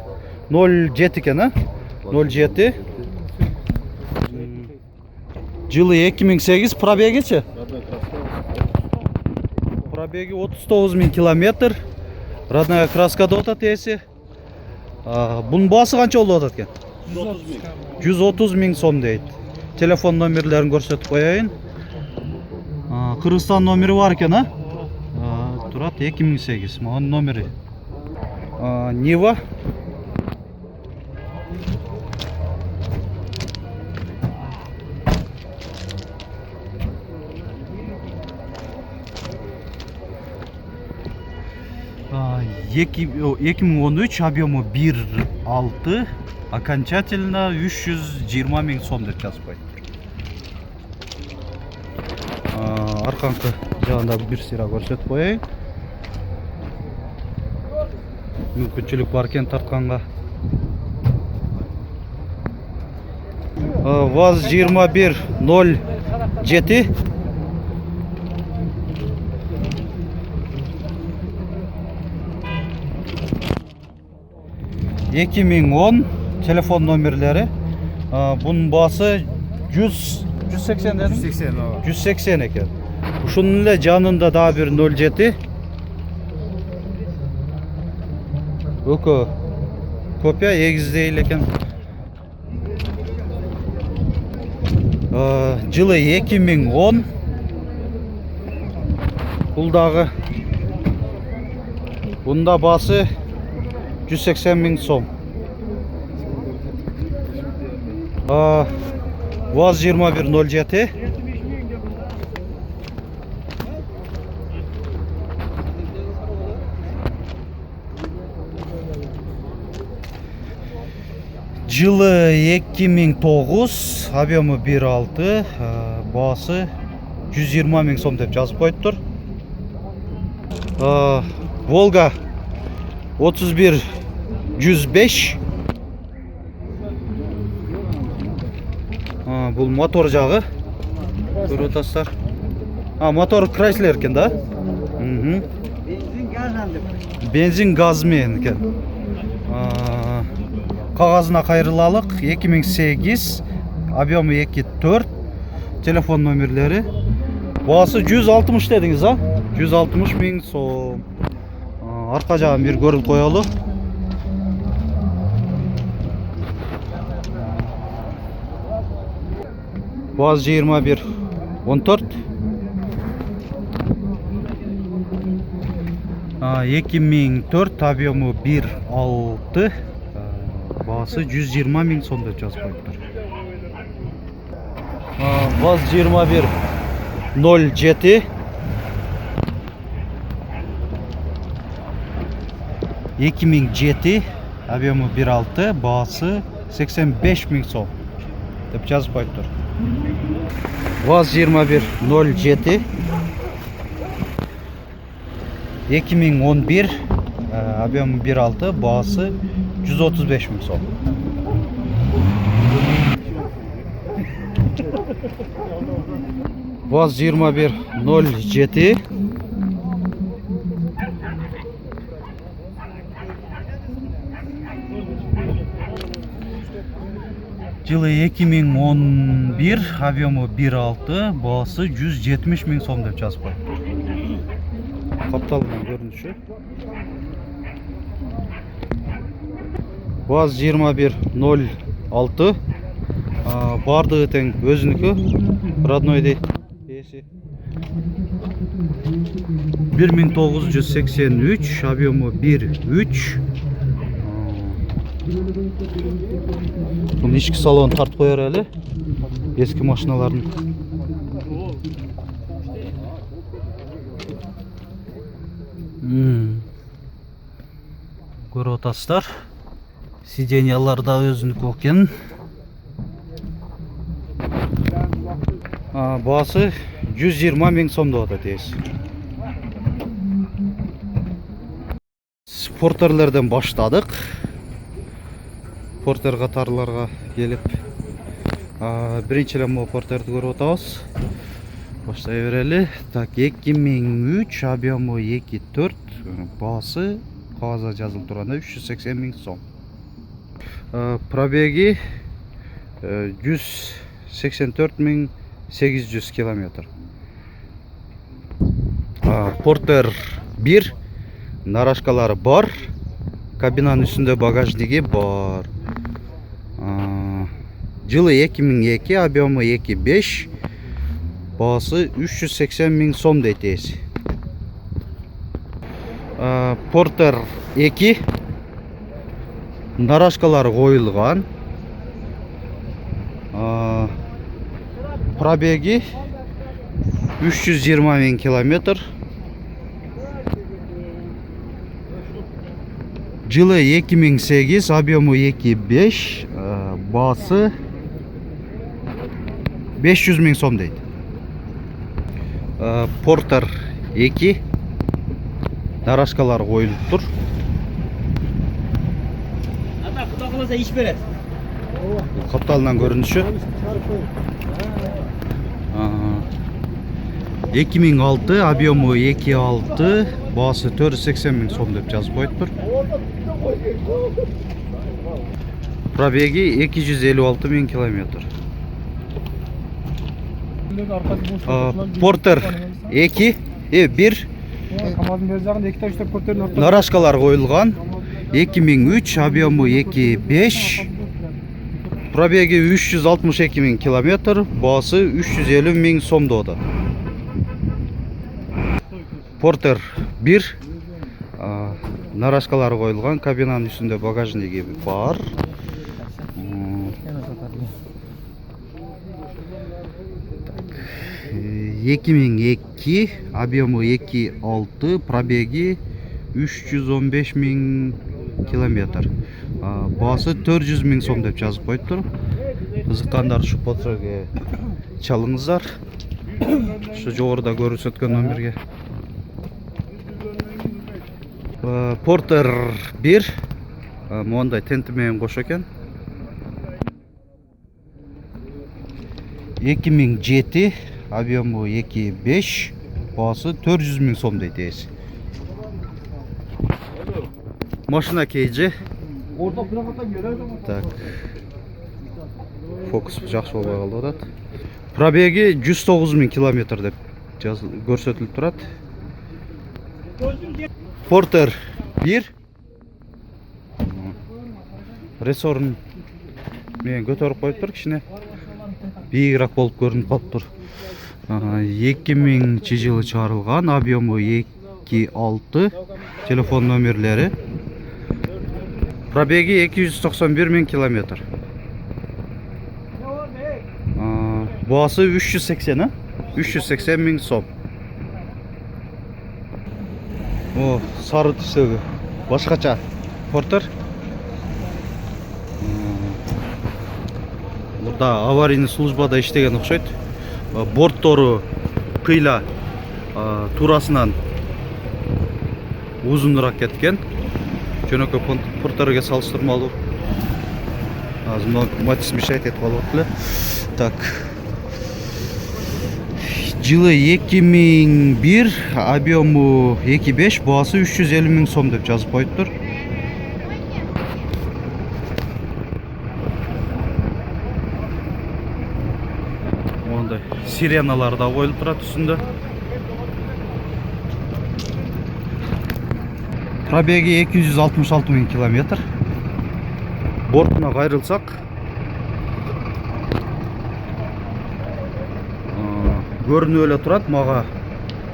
07 экен, 07. Жылы 2008, пробегичи? Пробеги 39 000 километр. Родная краскада отат эси. Бунун баасы канча болуп атат экен? 130 000 сом дейт. Телефон номерлерин көрсөтүп коеюн. Кыргызстан номери бар экен, турат 2008, могун номери. Нива. Эки 2013, объемы 1.6, окончательно 320 000 сом деп жазып коюптур. Арканкы жагында бир сыйра көрсөтүп коеюн. Мүмкүнчүлүк бар экен тартканга. ВАЗ-2107, Эки 2010, телефон номерлери. Бунун баасы 180 дедим? 180 экен. Ушунун эле жанында дагы бир 07. Өкө копия эгиздей эле экен. Жылы 2010. Бул дагы. Бунда баасы 180 000 сом. ВАЗ-2107. Жылы 2009, объемы 1.6, баасы 120 000 сом деп жазып коюптур. Волга 31-105. Бул мотор жагы. Көрүп атасыздар. Мотор Chrysler экен да? Бензин газ менен экен. Кагазына кайрылалык. 2008, объемы 2.4. Телефон номерлери. Баасы 160 дедиңиз, 160 000 сом. Арка жагын бир көрүп коелу. ВАЗ-2114. 2004, объемы 1.6, баасы 120 000 сом деп жазып коюптур. ВАЗ-2107. 2007, объемы 1.6, баасы 85 000 сом деп жазып коюптур. ВАЗ-2107. 2011, объемы 1.6, баасы 135 000 сом. ВАЗ-2107. Жылы 2011, объемы 1.6, баасы 170 000 сом деп жазып коюптур. Капталган көрүнүшү. ВАЗ-2106. Бардыгы тең өзүнүкү, родной дейт эси. 1983, объемы 1.3. Bunun içki salonu tartып koyar әлі. Eski maşinaların. көрүп атасыздар. Сиденьялар да өзүнүкү экен. Баасы 120 миң сомдоп атат ээси. Портерлерден баштадык. Портер катарларга келип, биринчилен могу портерди көрүп атабыз. Баштай берели. Так, 2003, объему 2.4, баасы кагазда жазылып турганда 380 миң сом. Пробеги 184 800 километр. Портер 1, нарашкалары бар, кабинанын үстүндө багажниги бар. Жылы 2002, объему 2.5, баасы 380 миң сом дейт ээси. Портер 2, нарашкалары коюлган. Пробеги 320 миң километр. Жылы 2008, объему 2.5, баасы 500 миң сом дейт. Портер 2, нарашкалары коюлуп тур. Ата Кудай кааласа иш берет. Капталынан көрүнүшү. 2006, объему 2.6, баасы 480 миң сом деп жазып коюптур. Пробеги 256 миң километр. Портер 2, 1, Камаздын бер жагында эки таш портердин ортосунда. нарашкалар коюлган. 2003, объему 2.5, пробеги 362 миң километр, баасы 350 миң сомдоп атат. Портер 1, нарашкалары коюлган, кабинанын үстүндө багажниги бар. 2002, объему 2.6, пробеги 315 миң километр, баасы 400 миң сом деп жазып коюптур. Кызыккандар ушу портерге чалыңыздар. Ушу жогоруда көрсөткөн номерге. Портер 1, мондай тенти менен кошо экен. 2007, объему 2.5, баасы 400 миң сом дейт ээси. Машина кейжи. Так. Фокус жакшы болбой калды атат. Пробеги 109 миң километр деп көрсөтүлүп турат. Портер 1, рессорун менен көтөрүп коюптур, кичине бийигирээк болуп көрүнүп калыптыр. 2000 жылы чыгарылган, объему 2.6, телефон номерлери. Пробеги 291 миң километр. Баасы 380 миң сом. Сары түсөгү башкача портер. Мурда аварийный службада иштеген окшойт. Бордтору кыйла турасынан узунураак кеткен. Жөнөкөй портерге салыштырмалуу. Азыр матис мешает этип калып эле. Так. Жылы 2001, объему 2.5, баасы 350 миң сом деп жазып коюптур. Мондай сиреналар да коюлуп турат үстүндө. Пробеги 266 миң километр. Бортуна кайрылсак, көрүнүп эле турат, мага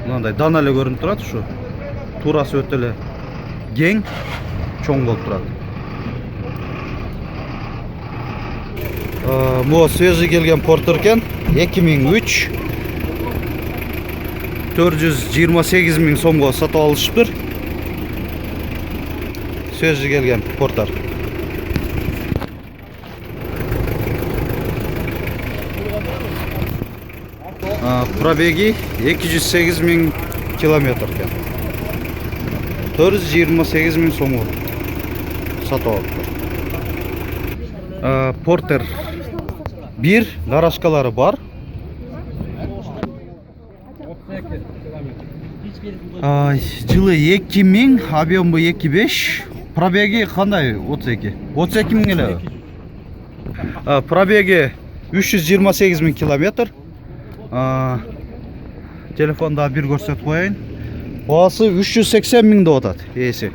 мындай дана эле көрүнүп турат. Ушу турасы өтө эле кең, чоң болуп турат. Могу свежий келген портер экен. 2003, 428 миң сомго сатып алышыптыр. сөзі келген Porter. Пробеги 208 000 километр екен. 428 000 сом сатып алыптыр. Porter 1 гаражкалары бар. Жылы 2000, объемы 2.5, пробеги қандай? 32 000 эле. Пробеги 328 000 километр. Телефонда bir көрсөтүп коеюн. Баасы 380 000 деп атат, ээси.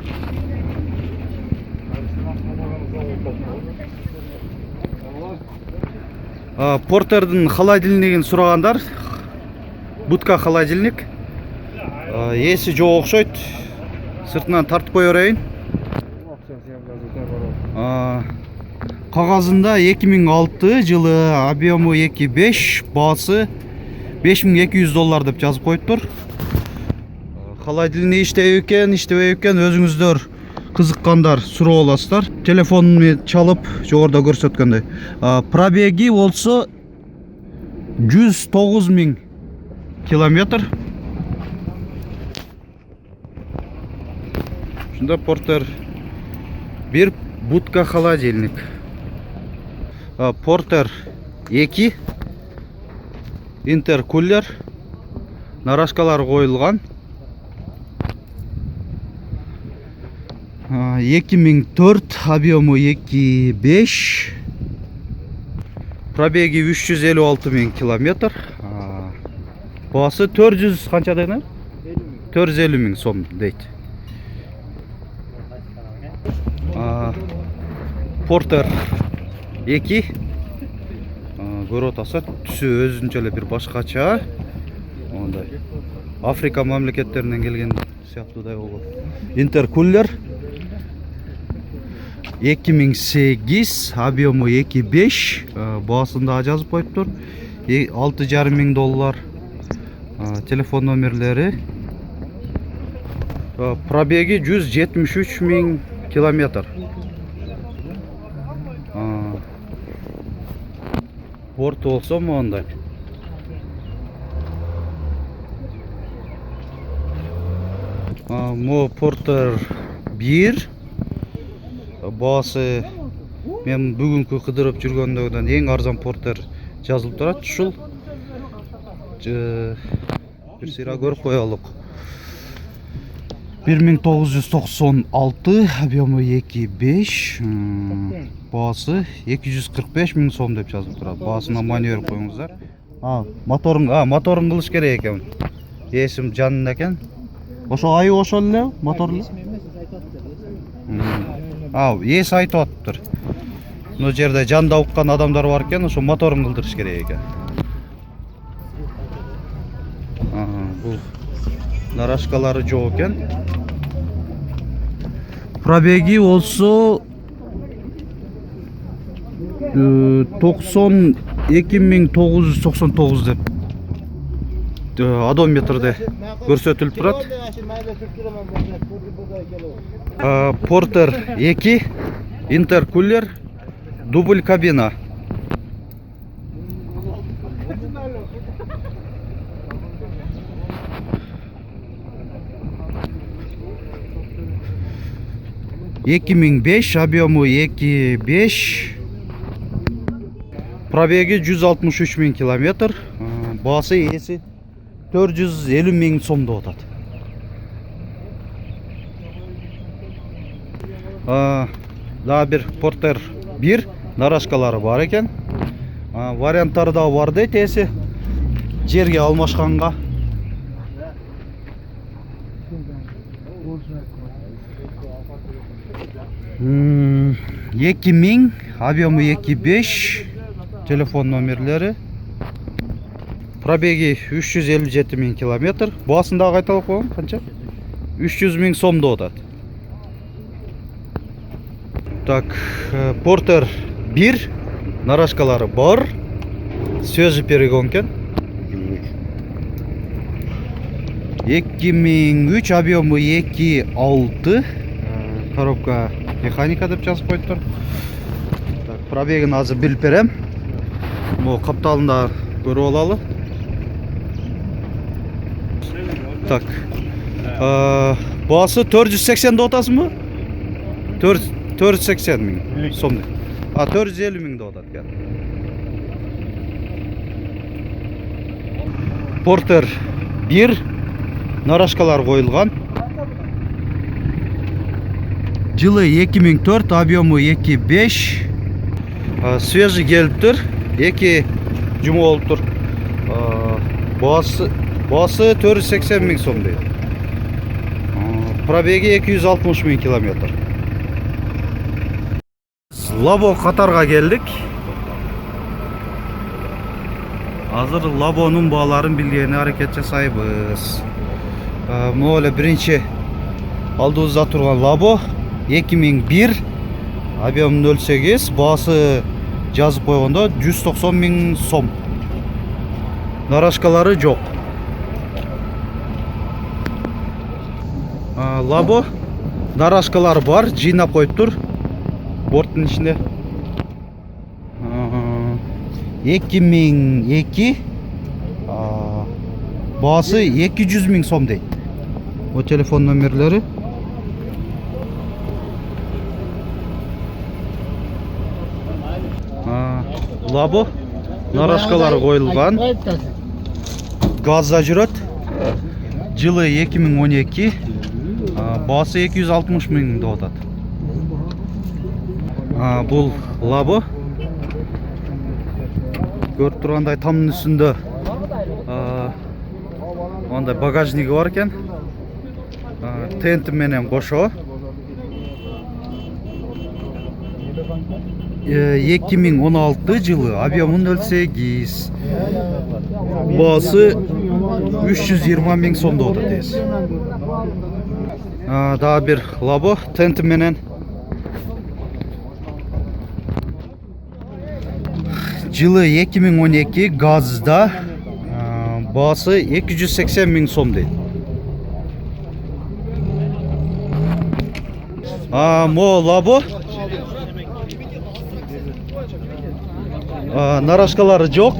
Портердин холодильнигин сурагандар. Будка холодильник. Ээси жок окшойт. Сыртынан тартып кое берейин. Кагазында 2006 жылы, объемы 2.5, баасы $5200 деп жазып коюптур. Холодильник иштебей экен, өзүңүздөр кызыккандар суроо аласыздар. Телефонумду чалып, жогоруда көрсөткөндөй. Пробеги болсо 109 000 километр. Шунда Porter 1 будка холодильник. Porter 2 интеркулер, нарашкалар коюлган. 2004, объемы 2.5, пробеги 356 000 километр, баасы 400 канча дейт? 450 000 сом дейт. Porter 2 көрүп атасыздар, түсү өзүнчө эле бир башкача. Мондай Африка мамлекеттеринен келген сыяктуудай болгон. Интеркулер 2008, объемы 2.5, баасында жазып коюптур. $6,500. Телефон номерлери. Пробеги 173 000 километр. Борт болсо мондай. Мо Porter 1 баасы мен бүгүнкү кыдырып жүргөндөгүнөн эң арзан Porter жазылып турат. Ушул бир сыйра көрүп коелук. 1996, объемы 2.5, баасы 245 000 сом деп жазылып турат. Баасына маневр коюңуздар. Моторун кылыш керек экен. Эсим жанында экен. Ошо айы ошол эле мотору. Эс айтып атыптыр. Мына жерде жанда уккан адамдар бар экен, ошо моторун кылдырыш керек экен. Бул нарашкалары жок экен. Пробеги болсо 92 999 деп одометрде көрсөтүлүп турат. Porter 2 интеркулер, дубль кабина. $2005, объемы 2.5, пробеги 163 000 километр, баасы эси 450 000 сом деп атат. Дагы бир Porter 1 нарашкалары бар экен. Варианттары да бар дейт, эси жерге алмашканга. $2000, объемы 2.5, телефон номерлери. Пробеги 357 000 километр. Баасында кайталап койгон канча? 300 000 сом деп атат. Так, Porter 1 нарашкалары бар. Свежий перегон экен. 2003, объемы 2.6, коробка механика деп жазып қойыптыр. Так, пробегін азыр біліп берем. Бұл қапталында көріп алалы. Так. Басы 480 отасың ба? 480 мың сомды. 450 мың да отады. Портер 1 нарашкалар қойылған. Жылы 2004, объемы 2.5. Свежий келіп тұр. 2 жұмы олып тұр. Басы 480 мың сом дейді. Пробеги 260 мың километр. Лабо қатарға келдік. Азыр Лабоның бағаларын білгені әрекет жасайбыз. Мөлі бірінші алдымызда тұрған Лабо 2001, объем 0.8, басы жазып қойғанда 190 мың сом. Нарашкалары жоқ. Лабо нарашкалар бар, жинап қойып тұр борттың ішінде. 2002, басы 200 мың сом дейді. О телефон номерлері. Лабо нарашкалары қойылған. Газда жүрет. Жылы 2012. Басы 260 мың да отады. Бұл Лабо. Көріп тұрғандай тамның үстінде ондай багажнигі бар екен. Тенті менен қошо. 2016 жылы объемы 0.8. Басы 320 мың сом да отады. Daha bir Labo tenti менен. Жылы 2012 газда, басы 280 мың сом дейді. Мо Labo нарашкалары жоқ.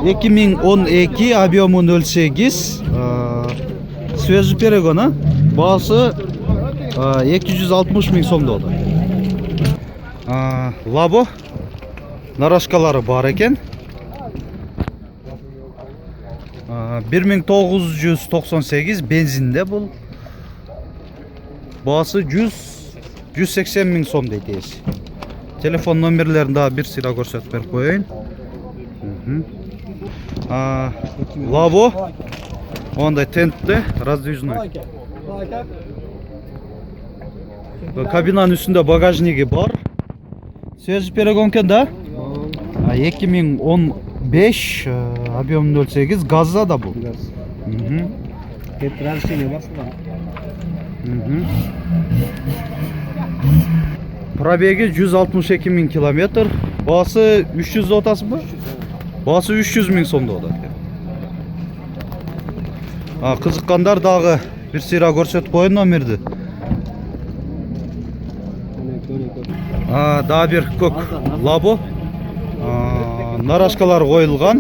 2012 объемы 0.8. Свежий перегон, басы 260 мың сом да отады. Labo нарашкалары бар екен. 1998 бензинде бұл. Басы 180 мың сом дейді. Телефон номерлерін daha bir sıra көрсетіп беріп қойын. Labo ондай тентті, раздвижной. Кабинаның үстінде багажнигі бар. Свежий перегон екен да? 2015, объем 0.8, газда да бұл. Пробеги 162 мың километр. Басы 300 отасы ба? Басы 300 мың сомда отады. Қызыққандар дағы bir sıra көрсетіп қойын номерді. Daha bir көк Labo. Нарашкалар қойылған.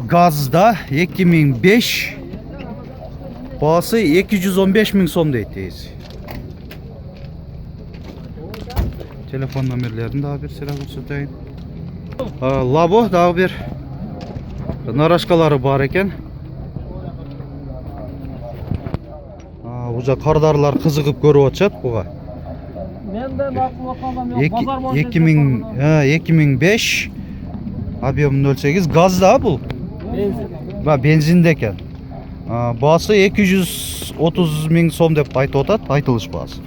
Газда 2005. Басы 215 мың сом дейді. Телефон номерлерін daha bir sıra көрсетейін. Labo daha bir нарашкалары бар екен. Уже қардарлар қызығып көріп отшат бұға. 2005 объем 0.8 газда бұл. Бензинде екен. Басы 230 мың сом деп айтып отады, айтылыш басы.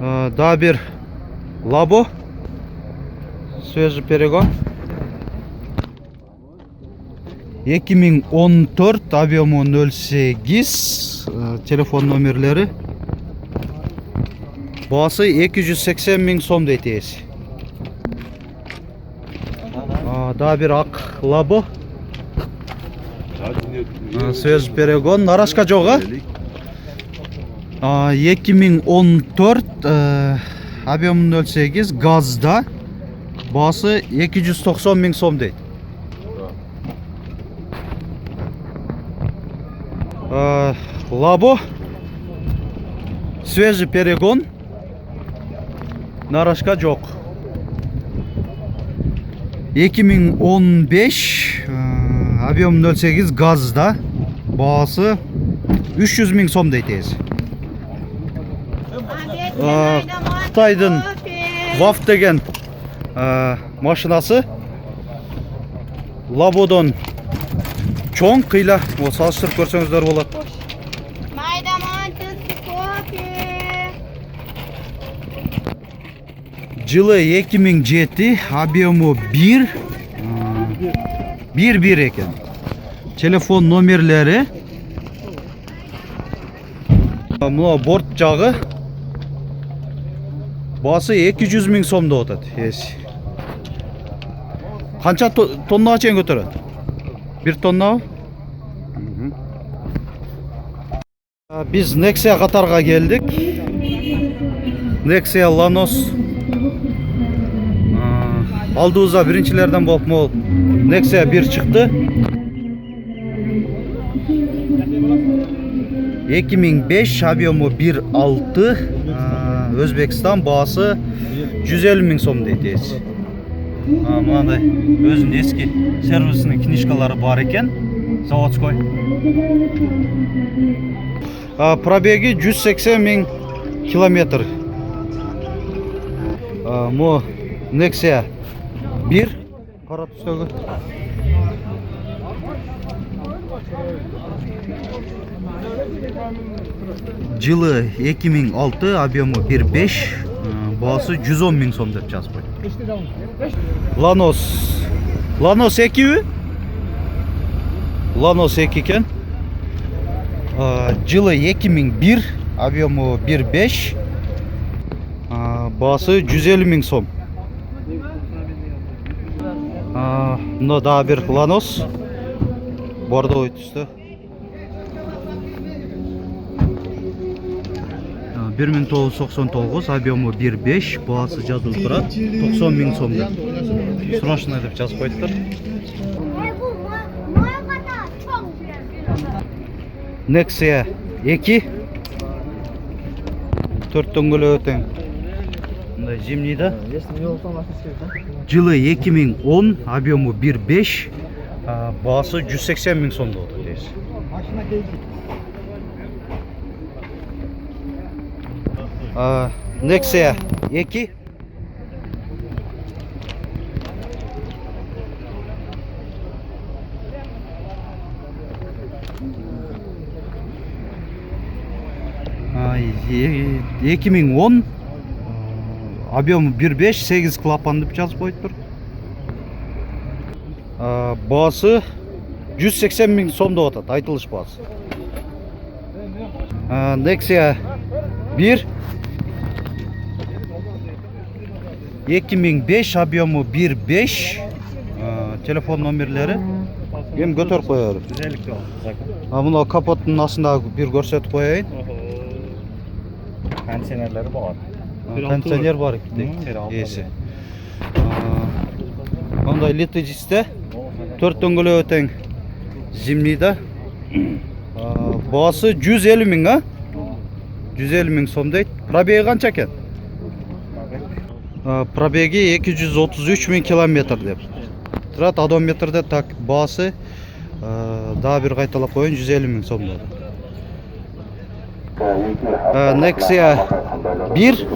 Daha bir Labo. Свежий перегон. 2014 объемы 0.8. Телефон номерлері. Басы 280 мың сом дейді. Daha bir ақ Labo. Söz Peregon. Narашka жоғы. 2014 объемын 08 газда. Басы 290 мың сом дейді. Лабо. Свежий перегон. Нарашка жоқ. 2015 объем 08 газда. Басы 300 мың сом дейді. Қытайдың Ваф деген машинасы. Лабодон чоң қила. Салыштырып көрсеңіздер болады. Жылы 2007, объемы 1 екен. Телефон номерлері. Мұна борт жағы. Басы 200 мың сомда отады. Қанша тоннаға чейін көтереді? 1 тонна. Біз Nexia қатарға келдік. Nexia Lanos. Алдуыза біріншілерден болып мол. Nexia 1 шықты. 2005 объемы 1.6. Өзбекстан басы 150 мың сом дейді. Мынандай өзінің ескі сервисінің книжкалары бар екен. Заводской. Пробеги 180 мың километр. Мо Nexia 1 қара түстегі. Жылы 2006, объемы 1.5, басы 110 мың сом деп жазып қойды. Lanos 2? Lanos 2 екен. Жылы 2001, объемы 1.5, басы 150 мың сом. Мына да бір Lanos. Бордовый түсті. 1999, объемы 1.5, басы жазылып тұрады. 90 мың сом деп. Срочно деп жазып қойдықтар. Nexia 2. 4 дөңгелек өтең. Мындай зимнийда. Жылы 2010, объемы 1.5, басы 180 мың сомда отыр. Nexia 2. Ай, 2010, объемы 1.5, 8 клапан деп жазып қойып тұр. Басы 180 мың сомда отыр, айтылыш басы. Nexia 1. 2005, объемы 1.5, телефон номерлері. Ем көтеріп қояр. Мұна капоттың астында бір көрсетіп қояйын. Кондиционерлері бар. Кондиционер бар. Есі. Ондай литті жісті. 4 дөңгелек өтең зимнийда. Басы 150 мың, 150 мың сом дейді. Пробеги қанша екен? Пробеги 233 мың километр деп. Тұрат одометрде так басы да бір қайталап қойын 150 мың сом дейді. Nexia 1.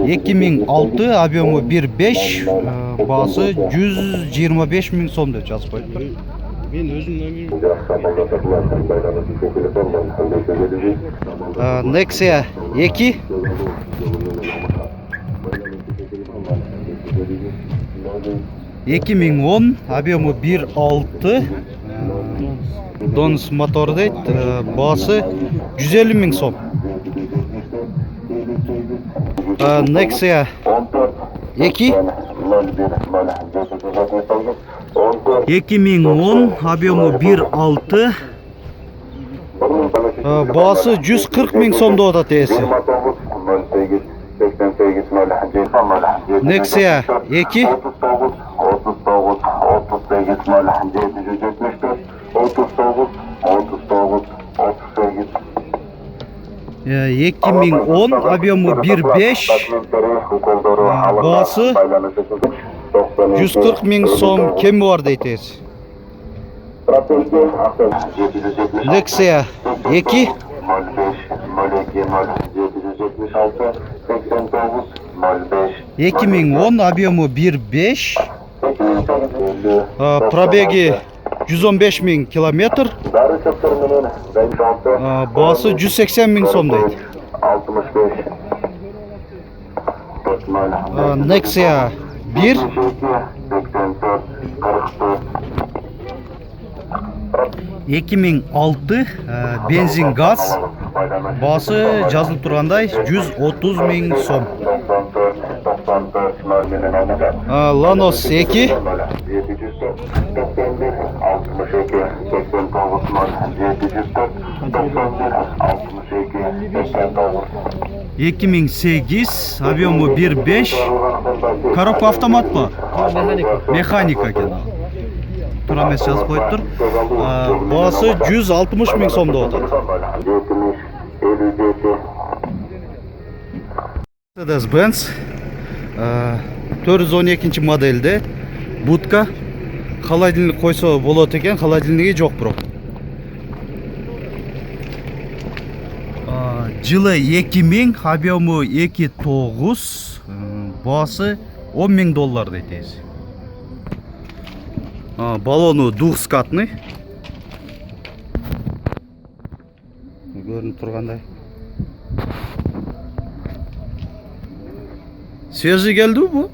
2006, объемы 1.5, басы 125 мың сом деп жазып қойды. Мен өзім номерім. Nexia 2. 2010, объемы 1.6, Dons motor дейді, басы 150 мың сом. Nexia 2. 2010 объемы 1.6. Бағасы 140 мың сомды отат есі. Nexia 2. 2010 объемы 1.5. Бағасы 140 мың сом кемі бар дейтесі. Nexia 2. 2010 объемы 1.5. Пробеги 115 мың километр. Бағасы 180 мың сом дейді. Nexia 1. 2006 бензин газ. Бағасы жазылып тұрғандай 130 мың сом. Lanos 2. 2008 объемы 1.5. Коробка автомат па? Механика екен. Тура емес жазып қойып тұр. Бағасы 160 мың сомда отады. Mercedes-Benz 412 модельде будка. Холодильник қойса болады екен, холодильнигі жоқ бұрық. Жылы 2000, объемы 2.9, бағасы 10 мың доллар дейтіз. Балону двухскатный. Көрініп тұрғандай. Свежий geldi bu?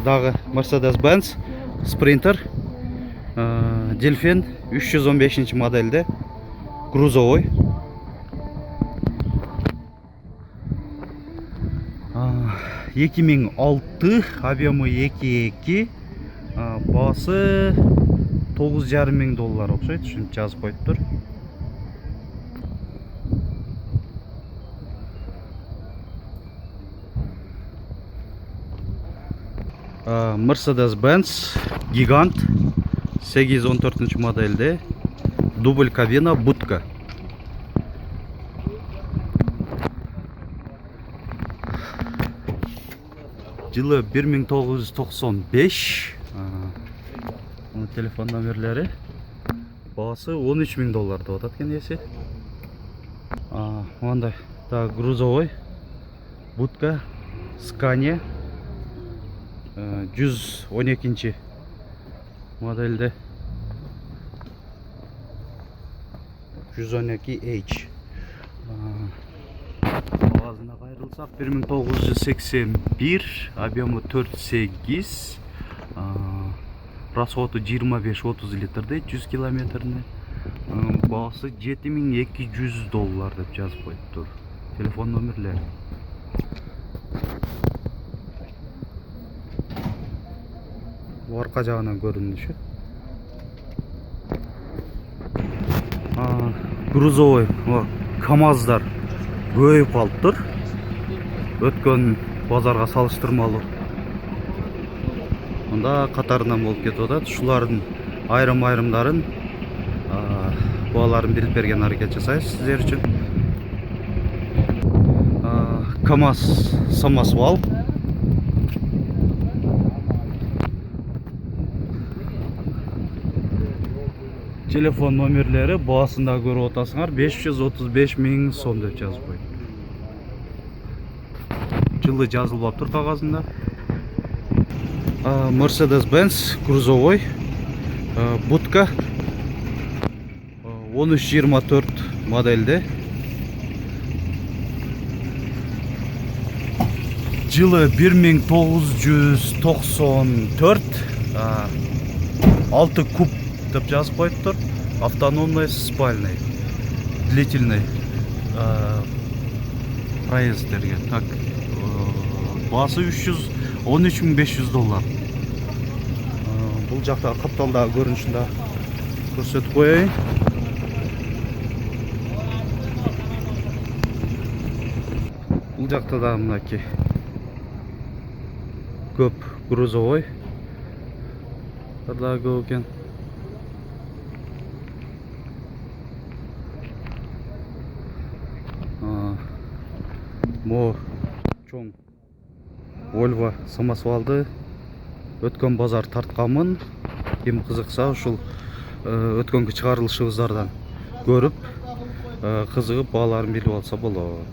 Дағы Mercedes-Benz Sprinter Delfin 315 модельде грузовой. — 2006, объемы 2.2, бағасы 9,5 мың доллар ұқсайды, шынт жазып қойып тұр. Mercedes-Benz Gigant 814 модельде дубль кабина будка. Жылы 1995. Телефон номерлері. Бағасы 13 мың долларды отаткен есі. Ондай грузовой будка Scania 112 модельде 112H. Ağzına ayrılsak 1981, объемы 4.8, расходы 25-30 литрде 100 километріне. Бағасы 7200 доллар деп жазып қойып тұр. Телефон номерлері. Арқа жағынан көрініші. Грузовой КамАЗдар көйіп қалып тұр. Өткен базарға салыштырмалы. Онда қатарынан болып кетіп отады. Шулардың айрым-айрымдарын балаларын біліп берген әрекет жасайыз сіздер үшін. КамАЗ самосвал. Телефон номерлері басында көріп отасыңар 535 мың сом деп жазып қойды. Жылы жазылып тұр қағазында. Mercedes-Benz грузовой будка 1324 модельде. Жылы 1994, 6 куб деп жазып қойып тұр. Автономный, спальный, длительный проездерге. Так, Басы 313.500 доллар. Бұл жақта қапталдағы көрінішін да көрсетіп қояйын. Бұл жақта да мынаки көп грузовой көп екен. Мо чоң Volvo самосвалды өткен базар тартқанмын. Кім қызықса ушул өткөнкү чыгарылышыбыздардан көрүп қызығып бағаларын билип алса болот.